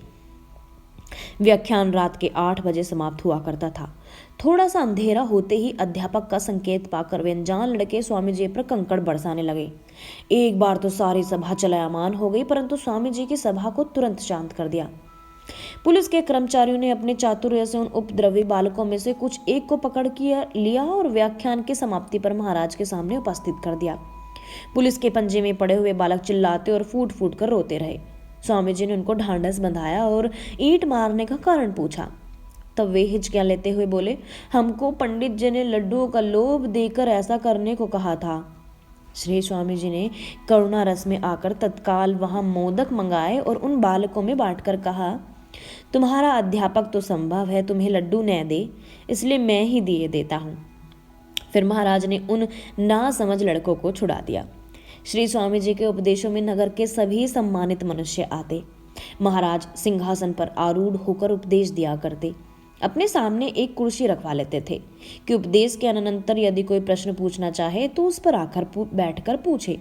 व्याख्यान रात के 8 बजे समाप्त हुआ करता था। थोड़ा सा अंधेरा होते ही अध्यापक का संकेत पाकर वे अनजान लड़के स्वामी जी पर कंकड़ बरसाने लगे। एक बार तो सारी सभा चलायमान हो गई, परंतु स्वामी जी की सभा को तुरंत शांत कर दिया। पुलिस के कर्मचारियों ने अपने चातुर्य से उन उपद्रवी बालकों में से कुछ एक को पकड़ लिया और व्याख्यान की समाप्ति पर महाराज के सामने उपस्थित कर दिया। पुलिस के पंजे में पड़े हुए बालक चिल्लाते और फूट फूट कर रोते रहे। स्वामी जी ने उनको ढांढस बंधाया और ईंट मारने का कारण पूछा। तब वे हिचकियां लेते हुए बोले, हमको पंडित जी ने लड्डुओं का लोभ देकर ऐसा करने को कहा था। श्री स्वामी जी ने करुणा रस में आकर तत्काल वहां मोदक मंगाए और उन बालकों में बांटकर कहा, तुम्हारा अध्यापक तो संभव है तुम्हें लड्डू न दे, इसलिए मैं ही दिए देता हूं। फिर महाराज ने उन नासमझ लड़कों को छुड़ा दिया। श्री स्वामी जी के उपदेशों में नगर के सभी सम्मानित मनुष्य आते। महाराज सिंहासन पर आरूढ़ होकर उपदेश दिया करते। अपने सामने एक कुर्सी रखवा लेते थे कि उपदेश के अनंतर यदि कोई प्रश्न पूछना चाहे तो उस पर आकर बैठकर पूछे।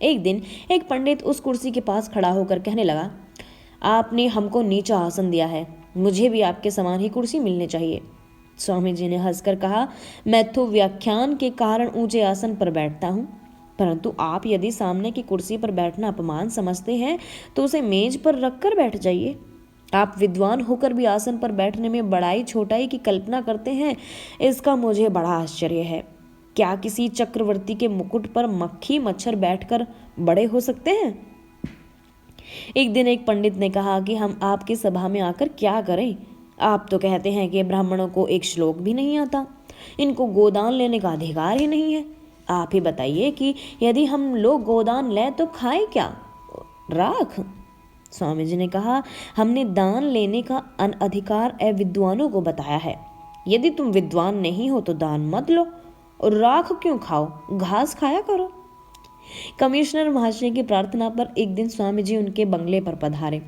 एक दिन एक पंडित उस कुर्सी के पास खड़ा होकर कहने लगा, आपने हमको नीचा आसन दिया है, मुझे भी आपके समान ही कुर्सी मिलनी चाहिए। स्वामी जी ने हंसकर कहा, मैं तो व्याख्यान के कारण ऊंचे आसन पर बैठता हूँ, परंतु आप यदि सामने की कुर्सी पर बैठना अपमान समझते हैं तो उसे मेज पर रखकर बैठ जाइए। आप विद्वान होकर भी आसन पर बैठने में बड़ाई छोटाई की कल्पना करते हैं, इसका मुझे बड़ा आश्चर्य है। क्या किसी चक्रवर्ती के मुकुट पर मक्खी मच्छर बैठकर बड़े हो सकते हैं? एक दिन एक पंडित ने कहा कि हम आपकी सभा में आकर क्या करें? आप तो कहते हैं कि ब्राह्मणों को एक श्लोक भी नहीं आता, इनको गोदान लेने का अधिकार ही नहीं है। आप ही बताइए कि यदि हम लोग गोदान लें तो खाएं क्या? राख। स्वामी जी ने कहा, हमने दान लेने का अनअधिकार अविद्वानों को बताया है। यदि तुम विद्वान नहीं हो तो दान मत लो और राख क्यों खाओ, घास खाया करो। कमिश्नर महाशय की प्रार्थना पर एक दिन स्वामी जी उनके बंगले पर पधारे।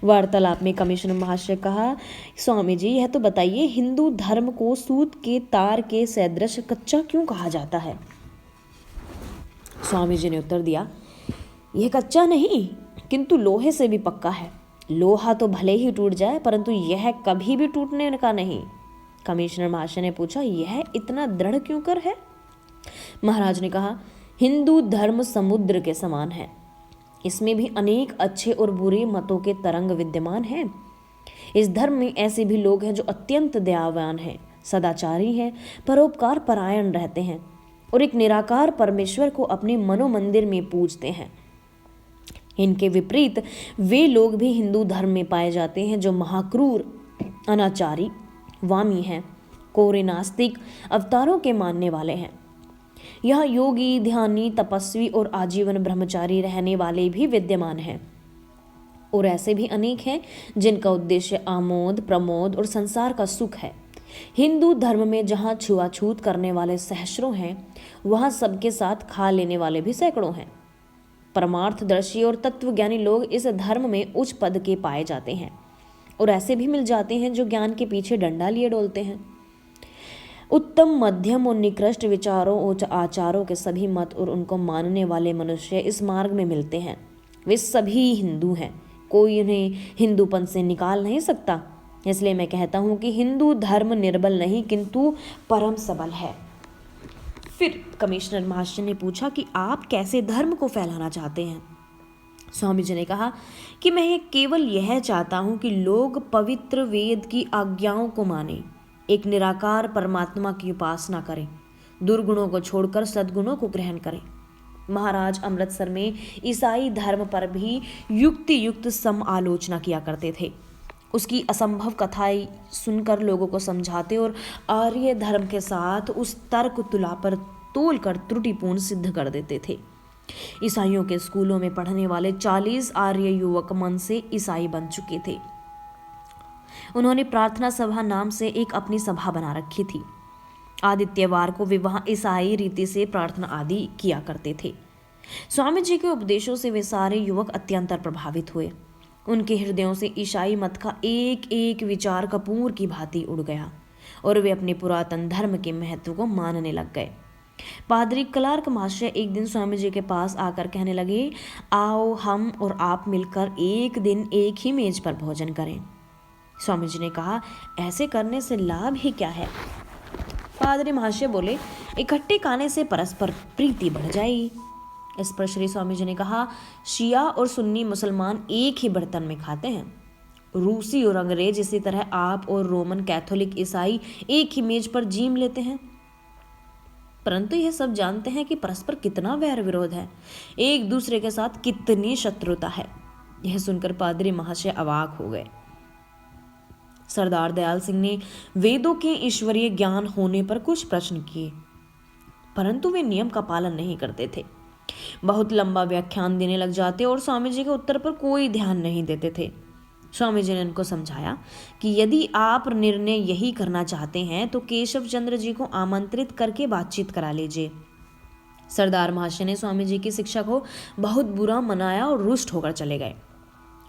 वार्तालाप में कमिश्नर महाशय कहा, स्वामी जी यह तो बताइए, हिंदू धर्म को सूत के तार के सदृश कच्चा क्यों कहा जाता है? स्वामी जी ने उत्तर दिया, यह कच्चा नहीं किंतु लोहे से भी पक्का है। लोहा तो भले ही टूट जाए परंतु यह कभी भी टूटने का नहीं। कमिश्नर महाशय ने पूछा, यह इतना दृढ़ क्यों कर है? महाराज ने कहा, हिंदू धर्म समुद्र के समान है, इसमें भी अनेक अच्छे और बुरे मतों के तरंग विद्यमान हैं। इस धर्म में ऐसे भी लोग हैं जो अत्यंत दयावान हैं, सदाचारी हैं, परोपकार परायण रहते हैं और एक निराकार परमेश्वर को अपने मनोमंदिर में पूजते हैं। इनके विपरीत वे लोग भी हिंदू धर्म में पाए जाते हैं जो महाक्रूर, अनाचारी, वामी हैं, कोरे नास्तिक, अवतारों के मानने वाले हैं। यहाँ योगी, ध्यानी, तपस्वी और आजीवन ब्रह्मचारी रहने वाले भी विद्यमान हैं और ऐसे भी अनेक हैं जिनका उद्देश्य आमोद, प्रमोद और संसार का सुख है। हिंदू धर्म में जहाँ छुआछूत करने वाले सहस्रों हैं, वहाँ सबके साथ खा लेने वाले भी सैकड़ों हैं। परमार्थदर्शी और तत्वज्ञानी लोग इस धर्म में उच्च पद के पाए जाते हैं और ऐसे भी मिल जाते हैं जो ज्ञान के पीछे डंडा लिए डोलते हैं। उत्तम, मध्यम और निकृष्ट विचारों और आचारों के सभी मत और उनको मानने वाले मनुष्य इस मार्ग में मिलते हैं। वे सभी हिंदू हैं, कोई उन्हें हिंदूपन से निकाल नहीं सकता। इसलिए मैं कहता हूँ कि हिंदू धर्म निर्बल नहीं किंतु परम सबल है। फिर कमिश्नर महाशय ने पूछा कि आप कैसे धर्म को फैलाना चाहते हैं। स्वामी जी ने कहा कि मैं ये केवल यह चाहता हूँ कि लोग पवित्र वेद की आज्ञाओं को माने, एक निराकार परमात्मा की उपासना करें, दुर्गुणों को छोड़कर सद्गुणों को ग्रहण करें। महाराज अमृतसर में ईसाई धर्म पर भी युक्ति युक्त सम आलोचना किया करते थे। उसकी असंभव कथाएं सुनकर लोगों को समझाते और आर्य धर्म के साथ उस तर्क तुला पर तोल कर त्रुटिपूर्ण सिद्ध कर देते थे। ईसाइयों के स्कूलों में पढ़ने वाले 40 आर्य युवक मन से ईसाई बन चुके थे। उन्होंने प्रार्थना सभा नाम से एक अपनी सभा बना रखी थी। आदित्यवार को वे वहां ईसाई रीति से प्रार्थना आदि किया करते थे। स्वामी जी के उपदेशों से वे सारे युवक अत्यंत प्रभावित हुए। उनके हृदयों से ईसाई मत का एक एक विचार कपूर की भांति उड़ गया और वे अपने पुरातन धर्म के महत्व को मानने लग गए। पादरी क्लार्क महाशय एक दिन स्वामी जी के पास आकर कहने लगे, आओ हम और आप मिलकर एक दिन एक ही मेज पर भोजन करें। स्वामी जी ने कहा, ऐसे करने से लाभ ही क्या है। पादरी महाशय बोले, इकट्ठे खाने से परस्पर प्रीति बढ़ जाएगी। इस पर श्री स्वामी जी ने कहा, शिया और सुन्नी मुसलमान एक ही बर्तन में खाते हैं। रूसी और अंग्रेज इसी तरह आप और रोमन कैथोलिक ईसाई एक ही मेज पर जीम लेते हैं, परंतु यह सब जानते हैं कि परस्पर कितना वैर विरोध है, एक दूसरे के साथ कितनी शत्रुता है। यह सुनकर पादरी महाशय अवाक हो गए। सरदार दयाल सिंह ने वेदों के ईश्वरीय ज्ञान होने पर कुछ प्रश्न किए, परंतु वे नियम का पालन नहीं करते थे। बहुत लंबा व्याख्यान देने लग जाते और स्वामी जी के उत्तर पर कोई ध्यान नहीं देते थे। स्वामी जी ने उनको समझाया कि यदि आप निर्णय यही करना चाहते हैं तो केशव चंद्र जी को आमंत्रित करके बातचीत करा लीजिए। सरदार महाशय ने स्वामी जी की शिक्षा को बहुत बुरा मनाया और रुष्ट होकर चले गए।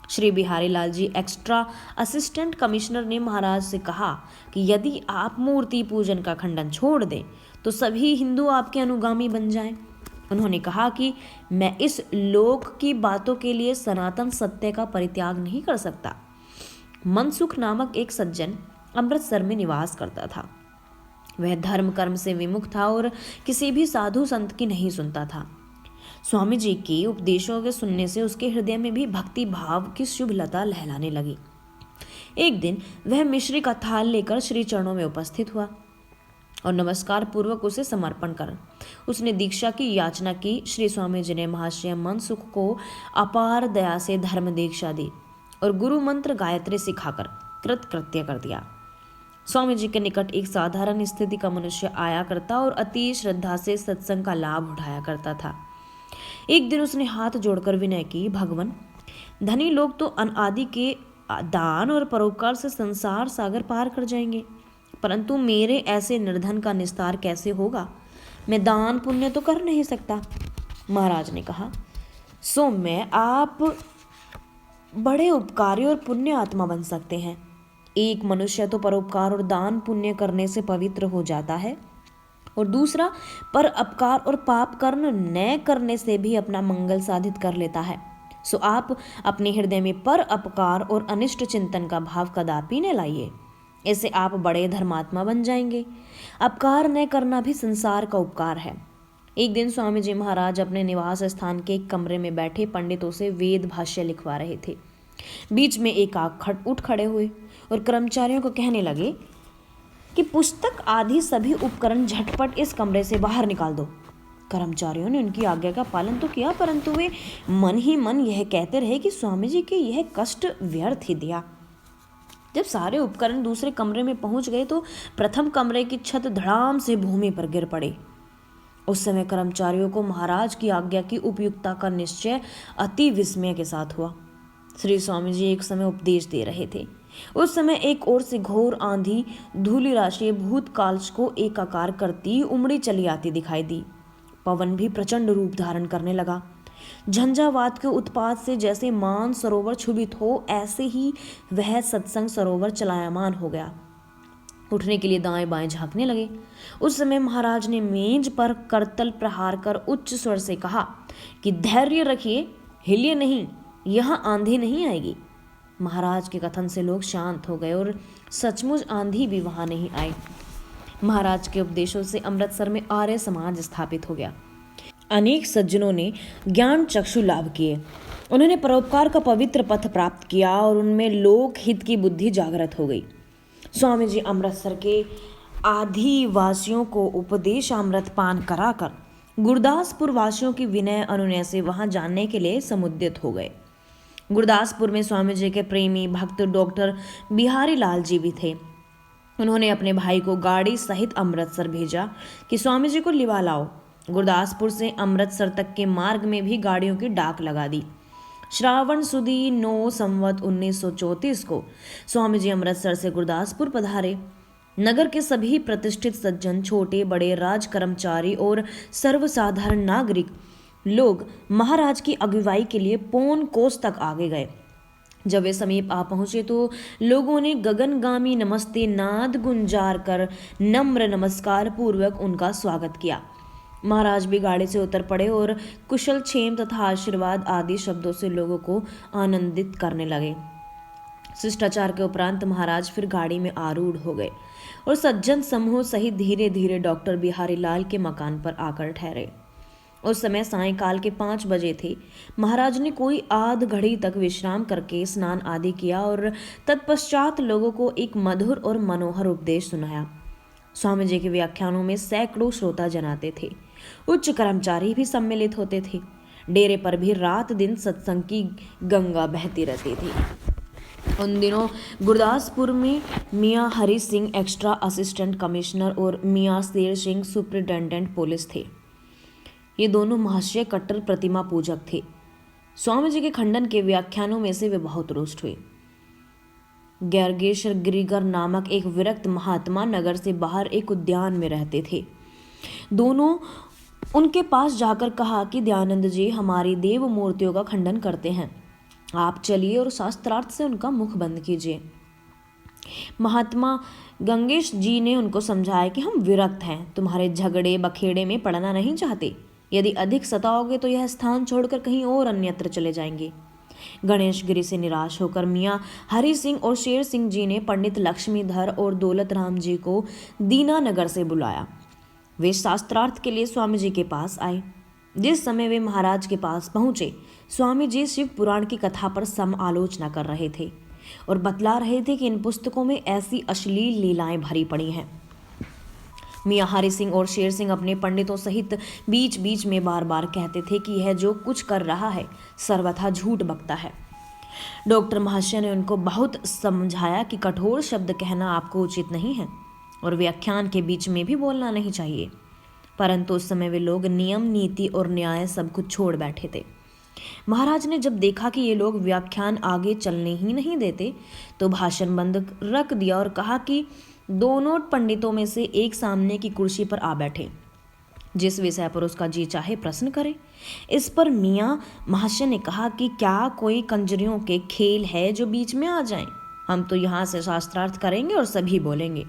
Shri Bihari Lal ji extra assistant commissioner ने महाराज से कहा कि यदि आप मूर्ति पूजन का खंडन छोड़ दें तो सभी हिंदू आपके अनुगामी बन जाएं। उन्होंने कहा कि मैं इस लोक की बातों के लिए सनातन सत्य का परित्याग नहीं कर सकता। मनसुख नामक एक सज्जन अमृतसर में निवास करता था। वह धर्म कर्म से विमुख था और किसी भी साधु संत की नहीं सुनता था। स्वामी जी के उपदेशों के सुनने से उसके हृदय में भी भक्ति भाव की शुभ लता लहलाने लगी। एक दिन वह मिश्री का थाल लेकर श्री चरणों में उपस्थित हुआ और नमस्कार पूर्वक उसे समर्पण कर उसने दीक्षा की याचना की। श्री स्वामी जी ने महाशय मनसुख को अपार दया से धर्म दीक्षा दी और गुरु मंत्र गायत्री सिखाकर कृतकृत्य कर दिया। स्वामी जी के निकट एक साधारण स्थिति का मनुष्य आया करता और अति श्रद्धा से सत्संग का लाभ उठाया करता था। एक दिन उसने हाथ जोड़कर विनय की, भगवान, धनी लोग तो अनादि के दान और परोपकार से संसार सागर पार कर जाएंगे, परंतु मेरे ऐसे निर्धन का निस्तार कैसे होगा? मैं दान पुण्य तो कर नहीं सकता। महाराज ने कहा, सौम्य, आप बड़े उपकारी और पुण्य आत्मा बन सकते हैं। एक मनुष्य तो परोपकार और दान पुण्य करने से पवित्र हो जाता है और दूसरा पर अपकार और पाप कर्म न करने से भी अपना मंगल साधित कर लेता है। सो आप अपने हृदय में पर अपकार और अनिष्ट चिंतन का भाव कदापि न लाइए, इससे आप बड़े धर्मात्मा बन जाएंगे। अपकार न करना भी संसार का उपकार है। एक दिन स्वामी जी महाराज अपने निवास स्थान के एक कमरे में बैठे पंडितों से वेद भाष्य लिखवा रहे थे। बीच में एक उठ खड़े हुए और कर्मचारियों को कहने लगे कि पुस्तक आदि सभी उपकरण झटपट इस कमरे से बाहर निकाल दो। कर्मचारियों ने उनकी आज्ञा का पालन तो किया, परंतु वे मन ही मन यह कहते रहे कि स्वामी जी के यह कष्ट व्यर्थ ही दिया। जब सारे उपकरण दूसरे कमरे में पहुंच गए तो प्रथम कमरे की छत धड़ाम से भूमि पर गिर पड़ी। उस समय कर्मचारियों को महाराज की आज्ञा की उपयुक्तता का निश्चय अति विस्मय के साथ हुआ। श्री स्वामी जी एक समय उपदेश दे रहे थे। उस समय एक ओर से घोर आंधी धूलि राशि भूतकाल को एकाकार करती उमड़ी चली आती दिखाई दी। पवन भी प्रचंड रूप धारण करने लगा। झंझावात के उत्पात से जैसे मान सरोवर क्षुभित हो, ऐसे ही वह सत्संग सरोवर चलायमान हो गया। उठने के लिए दाएं बाएं झांकने लगे। उस समय महाराज ने मेज पर करतल प्रहार कर उच्च स्वर से कहा कि धैर्य रखिए, हिलिए नहीं, यहाँ आंधी नहीं आएगी। महाराज के कथन से लोग शांत हो गए और सचमुच आंधी भी वहां नहीं आई। महाराज के उपदेशों से अमृतसर में आर्य समाज स्थापित हो गया। अनेक सज्जनों ने ज्ञान चक्षु लाभ किए। उन्होंने परोपकार का पवित्र पथ प्राप्त किया और उनमें लोक हित की बुद्धि जागृत हो गई। स्वामी जी अमृतसर के आदिवासियों को उपदेशामृत पान कराकर गुरदासपुर वासियों की विनय अनुनय से वहां जानने के लिए समुद्यत हो गए। गुरदासपुर में स्वामी जी के प्रेमी भक्त डॉक्टर बिहारी लाल जी भी थे। उन्होंने अपने भाई को गाड़ी सहित अमृतसर भेजा कि स्वामी जी को लिवा लाओ। गुरदासपुर से अमृतसर तक के मार्ग में भी गाड़ियों की डाक लगा दी। श्रावण सुदी 9 संवत 1934 को स्वामी जी अमृतसर से गुरदासपुर पधारे। नगर के सभी प्रतिष्ठित सज्जन, छोटे बड़े राज कर्मचारी और सर्वसाधारण नागरिक लोग महाराज की अगुवाई के लिए पौन कोस तक आगे गए। जब वे समीप आ पहुंचे तो लोगों ने गगनगामी नमस्ते नाद गुंजार कर नम्र नमस्कार पूर्वक उनका स्वागत किया। महाराज भी गाड़ी से उतर पड़े और कुशल क्षेम तथा आशीर्वाद आदि शब्दों से लोगों को आनंदित करने लगे। शिष्टाचार के उपरांत महाराज फिर गाड़ी में आरूढ़ हो गए और सज्जन समूह सहित धीरे धीरे डॉक्टर बिहारी लाल के मकान पर आकर ठहरे। उस समय सायंकाल के 5 बजे थे। महाराज ने कोई आध घड़ी तक विश्राम करके स्नान आदि किया और तत्पश्चात लोगों को एक मधुर और मनोहर उपदेश सुनाया। स्वामी जी के व्याख्यानों में सैकड़ों श्रोता जन आते थे। उच्च कर्मचारी भी सम्मिलित होते थे। डेरे पर भी रात दिन सत्संग की गंगा बहती रहती थी। उन दिनों गुरदासपुर में मियाँ Hari Singh extra assistant commissioner और मियाँ शेर सिंह सुपरिटेंडेंट पुलिस थे। ये दोनों महाशय कट्टर प्रतिमा पूजक थे। स्वामी जी के खंडन के व्याख्यानों में से वे बहुत रुष्ट हुए। गैरगेश्वर गिरिगर नामक एक विरक्त महात्मा नगर से बाहर एक उद्यान में रहते थे। दोनों उनके पास जाकर कहा कि दयानंद जी हमारी देव मूर्तियों का खंडन करते हैं, आप चलिए और शास्त्रार्थ से उनका मुख बंद कीजिए। महात्मा गंगेश जी ने उनको समझाया कि हम विरक्त हैं, तुम्हारे झगड़े बखेड़े में पड़ना नहीं चाहते। यदि अधिक सताओगे तो यह स्थान छोड़कर कहीं और अन्यत्र चले जाएंगे। गणेश गिरी से निराश होकर मियाँ हरि सिंह और शेर सिंह जी ने पंडित लक्ष्मीधर और दौलत राम जी को दीनानगर से बुलाया। वे शास्त्रार्थ के लिए स्वामी जी के पास आए। जिस समय वे महाराज के पास पहुंचे, स्वामी जी शिव पुराण की कथा पर सम आलोचना कर रहे थे और बतला रहे थे कि इन पुस्तकों में ऐसी अश्लील लीलाएं भरी पड़ी हैं। मियाँ हरि सिंह और शेर सिंह अपने पंडितों सहित बीच बीच में बार बार कहते थे कि यह जो कुछ कर रहा है सर्वथा झूठ बकता है। डॉक्टर महाशय ने उनको बहुत समझाया कि कठोर शब्द कहना आपको उचित नहीं है और व्याख्यान के बीच में भी बोलना नहीं चाहिए, परंतु उस समय वे लोग नियम नीति और न्याय सब कुछ छोड़ बैठे थे। महाराज ने जब देखा कि ये लोग व्याख्यान आगे चलने ही नहीं देते तो भाषण बंद रख दिया और कहा कि दोनों पंडितों में से एक सामने की कुर्सी पर आ बैठे, जिस विषय पर उसका जी चाहे प्रश्न करे। इस पर मियाँ महाशय ने कहा कि क्या कोई कंजरियों के खेल है जो बीच में आ जाएं? हम तो यहाँ से शास्त्रार्थ करेंगे और सभी बोलेंगे।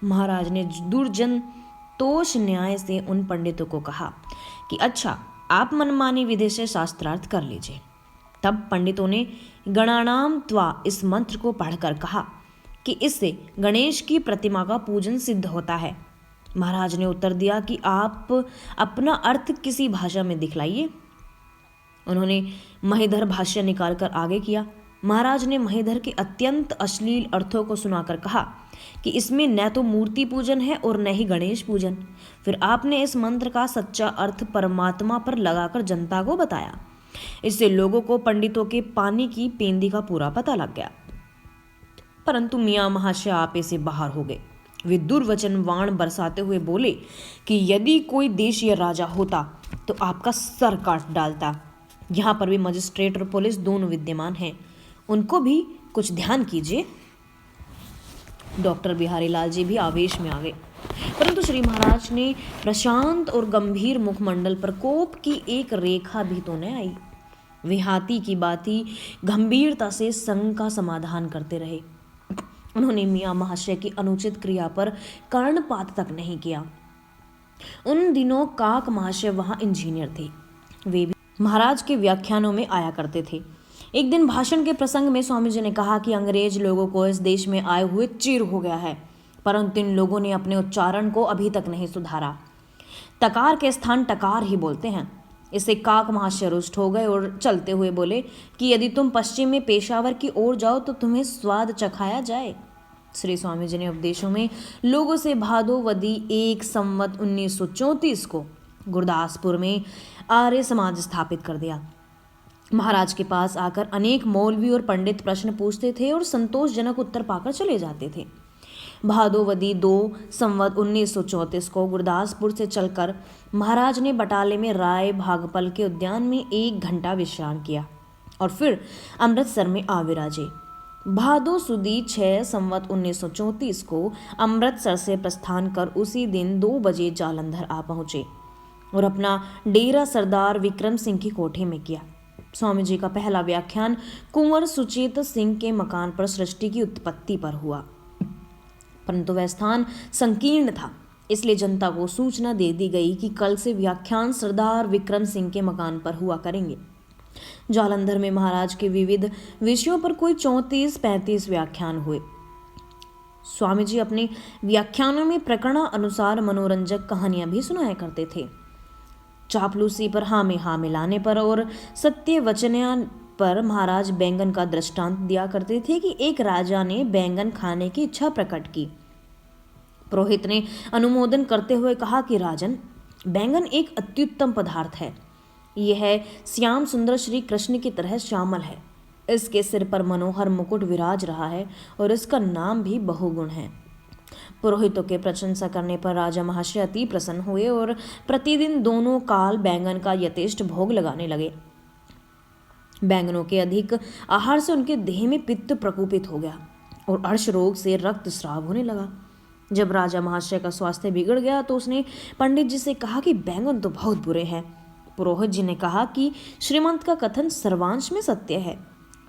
महाराज ने दुर्जन तोष न्याय से उन पंडितों को कहा कि अच्छा, आप मनमानी विधि से शास्त्रार्थ कर लीजिए। तब पंडितों ने गणानाम त्वा इस मंत्र को पढ़कर कहा कि इससे गणेश की प्रतिमा का पूजन सिद्ध होता है। महाराज ने उत्तर दिया कि आप अपना अर्थ किसी भाषा में दिखलाइए। उन्होंने महीधर भाष्य निकालकर आगे किया। महाराज ने महीधर के अत्यंत अश्लील अर्थों को सुनाकर कहा कि इसमें न तो मूर्ति पूजन है और न ही गणेश पूजन। फिर आपने इस मंत्र का सच्चा अर्थ परमात्मा पर लगाकर जनता को बताया। इससे लोगों को पंडितों के पानी की पेंदी का पूरा पता लग गया। परंतु मियाँ महाशय आपे से बाहर हो गए। वे दुर्वचन वाण बरसाते हुए बोले कि यदि कोई देशीय राजा होता तो आपका सर काट डालता। यहाँ पर भी मजिस्ट्रेट और पुलिस दोनों विद्यमान हैं, उनको भी कुछ ध्यान कीजिए। डॉक्टर बिहारी लाल जी भी आवेश में आ गए, परंतु श्री महाराज ने प्रशांत और गंभीर मुखमंडल पर कोप की एक रेखा भी तो न आई। वे हाथी की बाती गंभीरता से संग का समाधान करते रहे। उन्होंने मियाँ महाशय की अनुचित क्रिया पर कर्णपात तक नहीं किया। उन दिनों काक महाशय वहाँ इंजीनियर थे। वे भी महाराज के व्याख्यानों में आया करते थे। एक दिन भाषण के प्रसंग में स्वामी जी ने कहा कि अंग्रेज लोगों को इस देश में आए हुए चिर हो गया है, परंतु इन लोगों ने अपने उच्चारण को अभी तक नहीं सुधारा। तकार के स्थान टकार ही बोलते हैं। इससे काक महाशय रुष्ट हो गए और चलते हुए बोले कि यदि तुम पश्चिम में पेशावर की ओर जाओ तो तुम्हें स्वाद चखाया जाए। श्री स्वामी जी ने उपदेशों में लोगों से भादोवदी 1 संवत 1934 को गुरदासपुर में आर्य समाज स्थापित कर दिया। महाराज के पास आकर अनेक मौलवी और पंडित प्रश्न पूछते थे और संतोषजनक उत्तर पाकर चले जाते थे। भादोवदी 2 संवत 1934 को गुरदासपुर से चलकर महाराज ने बटाले में राय भागपल के उद्यान में 1 घंटा विश्राम किया और फिर अमृतसर में आ विराजे। भादो सुदी 6 संवत 1934 को अमृतसर से प्रस्थान कर उसी दिन 2 बजे जालंधर आ पहुंचे और अपना डेरा सरदार विक्रम सिंह की कोठे में किया। स्वामी जी का पहला व्याख्यान कुंवर सुचेत सिंह के मकान पर सृष्टि की उत्पत्ति पर हुआ, परंतु वह स्थान संकीर्ण था, इसलिए जनता को सूचना दे दी गई कि कल से व्याख्यान सरदार विक्रम सिंह के मकान पर हुआ करेंगे। जालंधर में महाराज के विविध विषयों पर कोई 34-35 व्याख्यान हुए। स्वामी जी अपने व्याख्यानों में प्रकरण अनुसार मनोरंजक कहानियां भी सुनाया करते थे। चापलूसी पर हाँ में हाँ मिलाने पर और सत्य वचनया पर महाराज बैंगन का दृष्टांत दिया करते थे कि एक राजा ने बैंगन खाने की इच्छा प्रकट की। पुरोहित ने अनुमोदन करते हुए कहा कि राजन, बैंगन एक अत्युत्तम पदार्थ है। यह श्याम सुंदर श्री कृष्ण की तरह श्यामल है। इसके सिर पर मनोहर मुकुट विराज रहा है और इसका नाम भी बहुगुण है। पुरोहितों के प्रशंसा करने पर राजा महाशय अति प्रसन्न हुए और प्रतिदिन दोनों काल बैंगन का यथेष्ट भोग लगाने लगे। बैंगनों के अधिक आहार से उनके देह में पित्त प्रकोपित हो गया और अर्श रोग से रक्त स्राव होने लगा। जब राजा महाशय का स्वास्थ्य बिगड़ गया तो उसने पंडित जी से कहा कि बैंगन तो बहुत बुरे हैं। पुरोहित जी ने कहा कि श्रीमंत का कथन सर्वांश में सत्य है।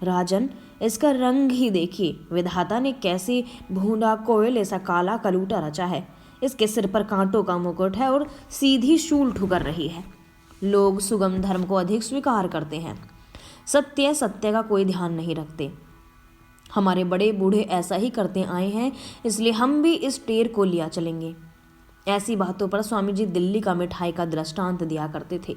राजन, इसका रंग ही देखिए, विधाता ने कैसे भूंडा कोयल ऐसा काला कलूटा रचा है। इसके सिर पर कांटों का मुकुट है और सीधी शूल ठुकर रही है। लोग सुगम धर्म को अधिक स्वीकार करते हैं, सत्य का कोई ध्यान नहीं रखते। हमारे बड़े बूढ़े ऐसा ही करते आए हैं, इसलिए हम भी इस टेर को लिया चलेंगे। ऐसी बातों पर स्वामी जी दिल्ली का मिठाई का दृष्टांत दिया करते थे।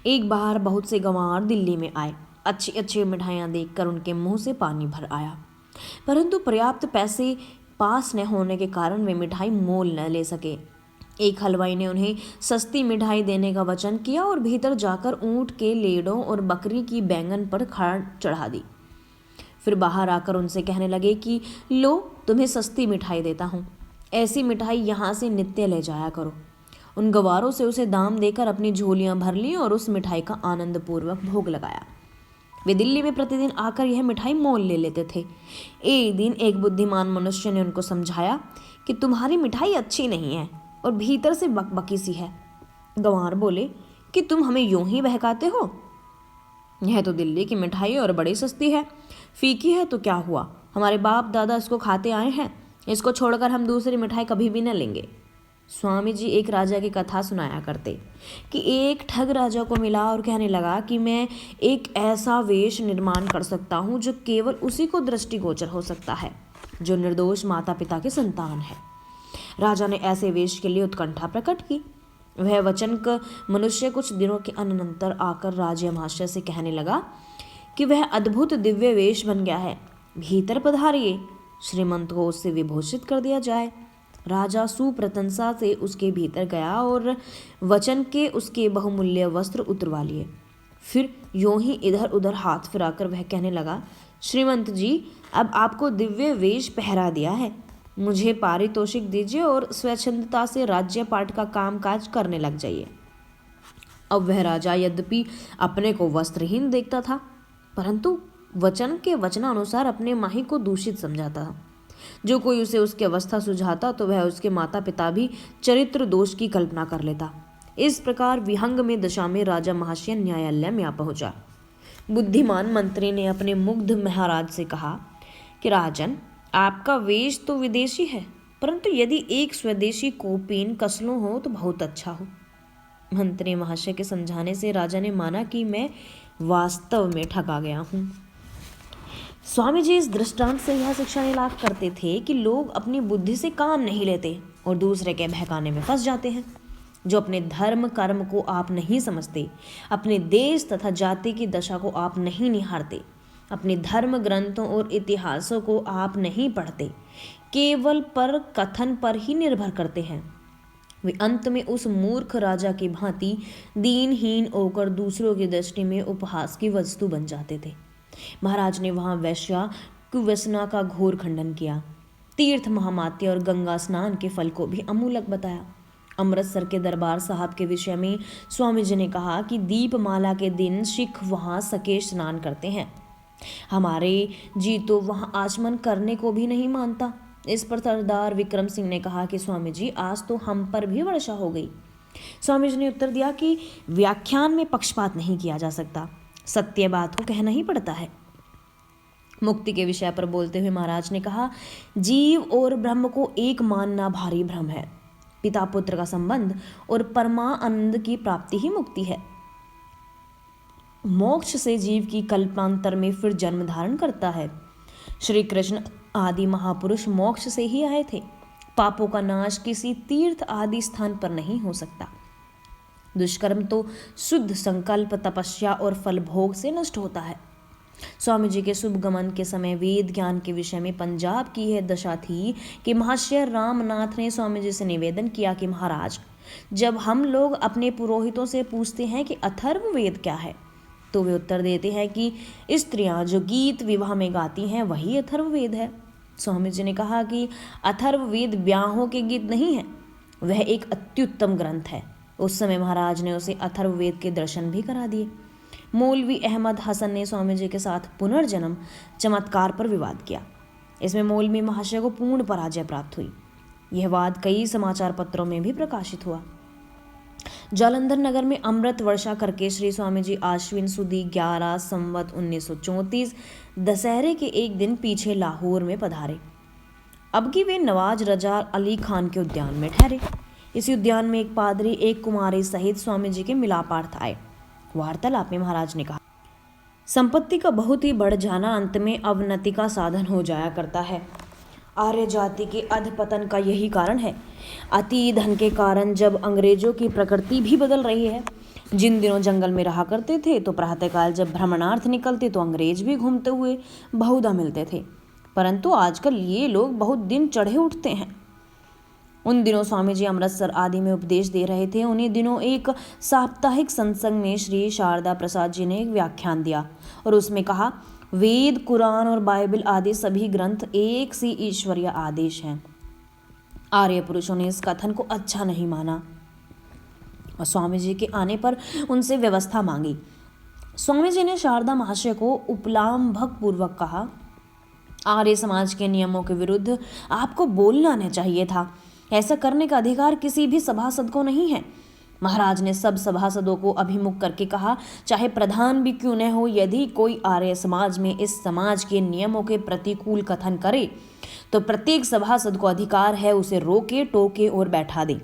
एक बार बहुत से गंवार दिल्ली में आए। अच्छी अच्छी मिठाइयाँ देखकर उनके मुंह से पानी भर आया, परंतु पर्याप्त पैसे पास न होने के कारण वे मिठाई मोल न ले सके। एक हलवाई ने उन्हें सस्ती मिठाई देने का वचन किया और भीतर जाकर ऊंट के लेड़ों और बकरी की बैंगन पर खाड़ चढ़ा दी। फिर बाहर आकर उनसे कहने लगे कि लो, तुम्हें सस्ती मिठाई देता हूँ, ऐसी मिठाई यहाँ से नित्य ले जाया करो। उन गवारों से उसे दाम देकर अपनी झोलियाँ भर ली और उस मिठाई का आनंदपूर्वक भोग लगाया। वे दिल्ली में प्रतिदिन आकर यह मिठाई मोल ले लेते थे। एक दिन एक बुद्धिमान मनुष्य ने उनको समझाया कि तुम्हारी मिठाई अच्छी नहीं है और भीतर से बकबकी सी है। गंवार बोले कि तुम हमें यूं ही बहकाते हो, यह तो दिल्ली की मिठाई और बड़ी सस्ती है। फीकी है तो क्या हुआ, हमारे बाप दादा इसको खाते आए हैं, इसको छोड़कर हम दूसरी मिठाई कभी भी न लेंगे। स्वामी जी एक राजा की कथा सुनाया करते कि एक ठग राजा को मिला और कहने लगा कि मैं एक ऐसा वेश निर्माण कर सकता हूँ जो केवल उसी को दृष्टिगोचर हो सकता है जो निर्दोष माता पिता की संतान है। राजा ने ऐसे वेश के लिए उत्कंठा प्रकट की। वह वचनक मनुष्य कुछ दिनों के अनंतर आकर राजा महाशय से कहने लगा कि वह अद्भुत दिव्य वेश बन गया है, भीतर पधारिए, श्रीमंत को उससे विभूषित कर दिया जाए। राजा सुप्रशंसा से उसके भीतर गया और वचन के उसके बहुमूल्य वस्त्र उतरवा लिए। फिर यूं ही इधर उधर हाथ फिराकर वह कहने लगा, श्रीमंत जी, अब आपको दिव्य वेश पहरा दिया है, मुझे पारितोषिक दीजिए और स्वच्छंदता से राज्य पाठ का कामकाज करने लग जाइए। अब वह राजा यद्यपि अपने को वस्त्रहीन देखता था, परंतु वचन के वचनानुसार अपने माही को दूषित समझाता था। जो कोई उसे उसकी अवस्था सुझाता तो वह उसके माता पिता भी चरित्र दोष की कल्पना कर लेता। इस प्रकार विहंग में दशा में राजा महाशय न्यायालय में आ पहुंचा। बुद्धिमान मंत्री ने अपने मुग्ध महाराज से कहा कि राजन, आपका वेश तो विदेशी है, परंतु यदि एक स्वदेशी कोपीन कसलो हो तो बहुत अच्छा हो। मंत्री महाशय के समझाने से राजा ने माना कि मैं वास्तव में ठगा गया हूँ। स्वामी जी इस दृष्टांत से यह शिक्षा लाभ करते थे कि लोग अपनी बुद्धि से काम नहीं लेते और दूसरे के बहकाने में फंस जाते हैं। जो अपने धर्म कर्म को आप नहीं समझते, अपने देश तथा जाति की दशा को आप नहीं निहारते, अपने धर्म ग्रंथों और इतिहासों को आप नहीं पढ़ते, केवल पर कथन पर ही निर्भर करते हैं, वे अंत में उस मूर्ख राजा की भांति दीनहीन होकर दूसरों की दृष्टि में उपहास की वस्तु बन जाते थे। महाराज ने वहां वैश्या कुव्यसना का घोर खंडन किया, तीर्थ महामात्य और गंगा स्नान के फल को भी अमूलक बताया। अमृतसर के दरबार साहब के विषय में स्वामी जी ने कहा कि दीपमाला के दिन सिख वहां सकेश स्नान करते हैं, हमारे जी तो वहां आचमन करने को भी नहीं मानता। इस पर सरदार विक्रम सिंह ने कहा कि स्वामी जी आज तो हम पर भी वर्षा हो गई। स्वामी जी ने उत्तर दिया कि व्याख्यान में पक्षपात नहीं किया जा सकता, सत्य बात को कहना ही पड़ता है। मुक्ति के विषय पर बोलते हुए महाराज ने कहा, जीव और ब्रह्म को एक मानना भारी भ्रम है। पिता पुत्र का संबंध और परमानंद की प्राप्ति ही मुक्ति है। मोक्ष से जीव की कल्पांतर में फिर जन्म धारण करता है। श्री कृष्ण आदि महापुरुष मोक्ष से ही आए थे। पापों का नाश किसी तीर्थ आदि स्थान पर नहीं हो सकता। दुष्कर्म तो शुद्ध संकल्प, तपस्या और फल भोग से नष्ट होता है। स्वामी जी के शुभ गमन के समय वेद ज्ञान के विषय में पंजाब की यह दशा थी कि महाशय रामनाथ ने स्वामी जी से निवेदन किया कि महाराज, जब हम लोग अपने पुरोहितों से पूछते हैं कि अथर्व वेद क्या है, तो वे उत्तर देते हैं कि स्त्रियां जो गीत विवाह में गाती हैं वही अथर्व वेद है। स्वामी जी ने कहा कि अथर्व वेद ब्याहों के गीत नहीं है, वह एक अत्युत्तम ग्रंथ है। उस समय महाराज ने उसे अथर्व वेद के दर्शन भी करा दिए। मौलवी अहमद हसन ने स्वामी जी के साथ पुनर्जन्म चमत्कार पर विवाद किया। इसमें मौलवी महाशय को पूर्ण पराजय प्राप्त हुई। यह वाद कई समाचार पत्रों में भी प्रकाशित हुआ। जालंधर नगर में अमृत वर्षा करके श्री स्वामी जी आश्विन सुदी 11 संवत 1934 दशहरे के एक दिन पीछे लाहौर में पधारे। अब की वे नवाज रजा अली खान के उद्यान में ठहरे। इसी उद्यान में एक पादरी एक कुमारी सहित स्वामी जी के मिलापार्थ आए। वार्तालाप में महाराज ने कहा, संपत्ति का बहुत ही बढ़ जाना अंत में अवनति का साधन हो जाया करता है। आर्य जाति के अधपतन का यही कारण है। अति धन के कारण जब अंग्रेजों की प्रकृति भी बदल रही है। जिन दिनों जंगल में रहा करते थे तो प्रातःकाल जब भ्रमणार्थ निकलते तो अंग्रेज भी घूमते हुए बहुधा मिलते थे, परंतु आजकल ये लोग बहुत दिन चढ़े उठते हैं। उन दिनों स्वामी जी अमृतसर आदि में उपदेश दे रहे थे। उन्हीं दिनों एक साप्ताहिक सत्संग में श्री शारदा प्रसाद जी ने एक व्याख्यान दिया और उसमें कहा, वेद, कुरान और बाइबल आदि सभी ग्रंथ एक सी ईश्वरीय आदेश हैं। आर्य पुरुषों ने इस कथन को अच्छा नहीं माना और स्वामी जी के आने पर उनसे व्यवस्था मांगी। स्वामी जी ने शारदा महाशय को उपलांभक पूर्वक कहा, आर्य समाज के नियमों के विरुद्ध आपको बोलना नहीं चाहिए था। ऐसा करने का अधिकार किसी भी सभासद को नहीं है। महाराज ने सब सभासदों को अभिमुख करके कहा, चाहे प्रधान भी क्यों न हो, यदि कोई आर्य समाज में इस समाज के नियमों के प्रतिकूल कथन करे तो प्रत्येक सभासद को अधिकार है उसे रोके, टोके और बैठा दे।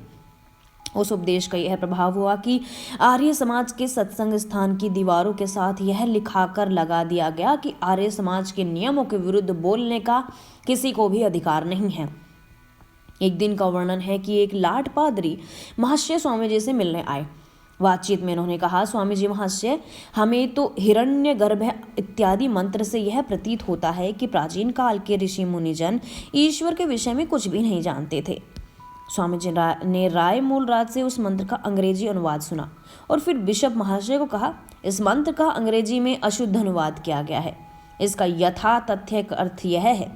उस उपदेश का यह प्रभाव हुआ कि आर्य समाज के सत्संग स्थान की दीवारों के साथ यह लिखाकर लगा दिया गया कि आर्य समाज के नियमों के विरुद्ध बोलने का किसी को भी अधिकार नहीं है। एक दिन का वर्णन है कि एक लाट पादरी महाशय स्वामी जी से मिलने आए। बातचीत में उन्होंने कहा, स्वामी जी महाशय, हमें तो हिरण्य गर्भ इत्यादि मंत्र से यह प्रतीत होता है कि प्राचीन काल के ऋषि मुनिजन ईश्वर के विषय में कुछ भी नहीं जानते थे। स्वामी जी ने राय मूलराज से उस मंत्र का अंग्रेजी अनुवाद सुना और फिर बिशप महाशय को कहा, इस मंत्र का अंग्रेजी में अशुद्ध अनुवाद किया गया है। इसका यथा तथ्य अर्थ यह है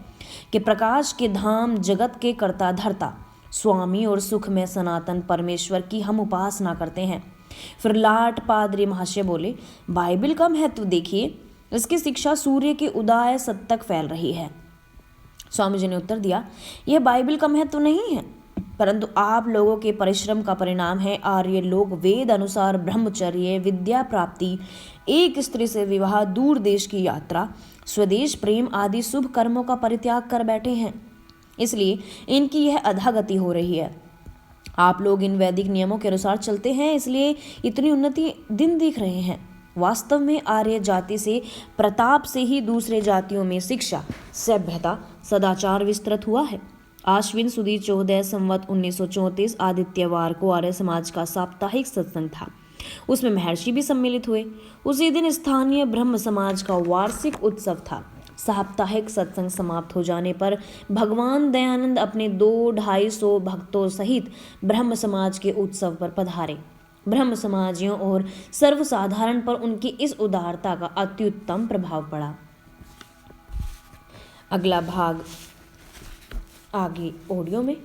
कि प्रकाश के धाम, जगत के कर्ता धर्ता, स्वामी और सुख में सनातन परमेश्वर की हम उपासना करते हैं। फिर लाट पादरी महाशय बोले, बाइबल का महत्व देखिए, इसकी शिक्षा सूर्य के उदय सत तक फैल रही है। स्वामी जी ने उत्तर दिया, यह बाइबल का महत्व नहीं है, परंतु आप लोगों के परिश्रम का परिणाम है। आर्य लोग वेद अनुसार ब्रह्मचर्य, विद्या प्राप्ति, एक स्त्री से विवाह, दूर देश की यात्रा, स्वदेश प्रेम आदि शुभ कर्मों का परित्याग कर बैठे हैं। इसलिए इनकी यह अधोगति हो रही है। आप लोग इन वैदिक नियमों के अनुसार चलते हैं, इसलिए इतनी उन्नति दिन दिख रहे हैं। वास्तव में आर्य जाति से प्रताप से ही दूसरे जातियों में शिक्षा, सभ्यता, सदाचार विस्तृत हुआ है। आश्विन सुदी 14 संवत 1934 आदित्यवार को आर्य समाज का साप्ताहिक सत्संग था। उसमें महर्षि भी सम्मिलित हुए। उसी दिन स्थानीय ब्रह्म समाज का वार्षिक उत्सव था। साप्ताहिक सत्संग समाप्त हो जाने पर भगवान दयानंद अपने 200-250 भक्तों सहित ब्रह्म समाज के उत्सव पर पधारे। ब्रह्म समाजियों और सर्वसाधारण पर उनकी इस उदारता का अत्युत्तम प्रभाव पड़ा। अगला भाग आगे ऑडियो में।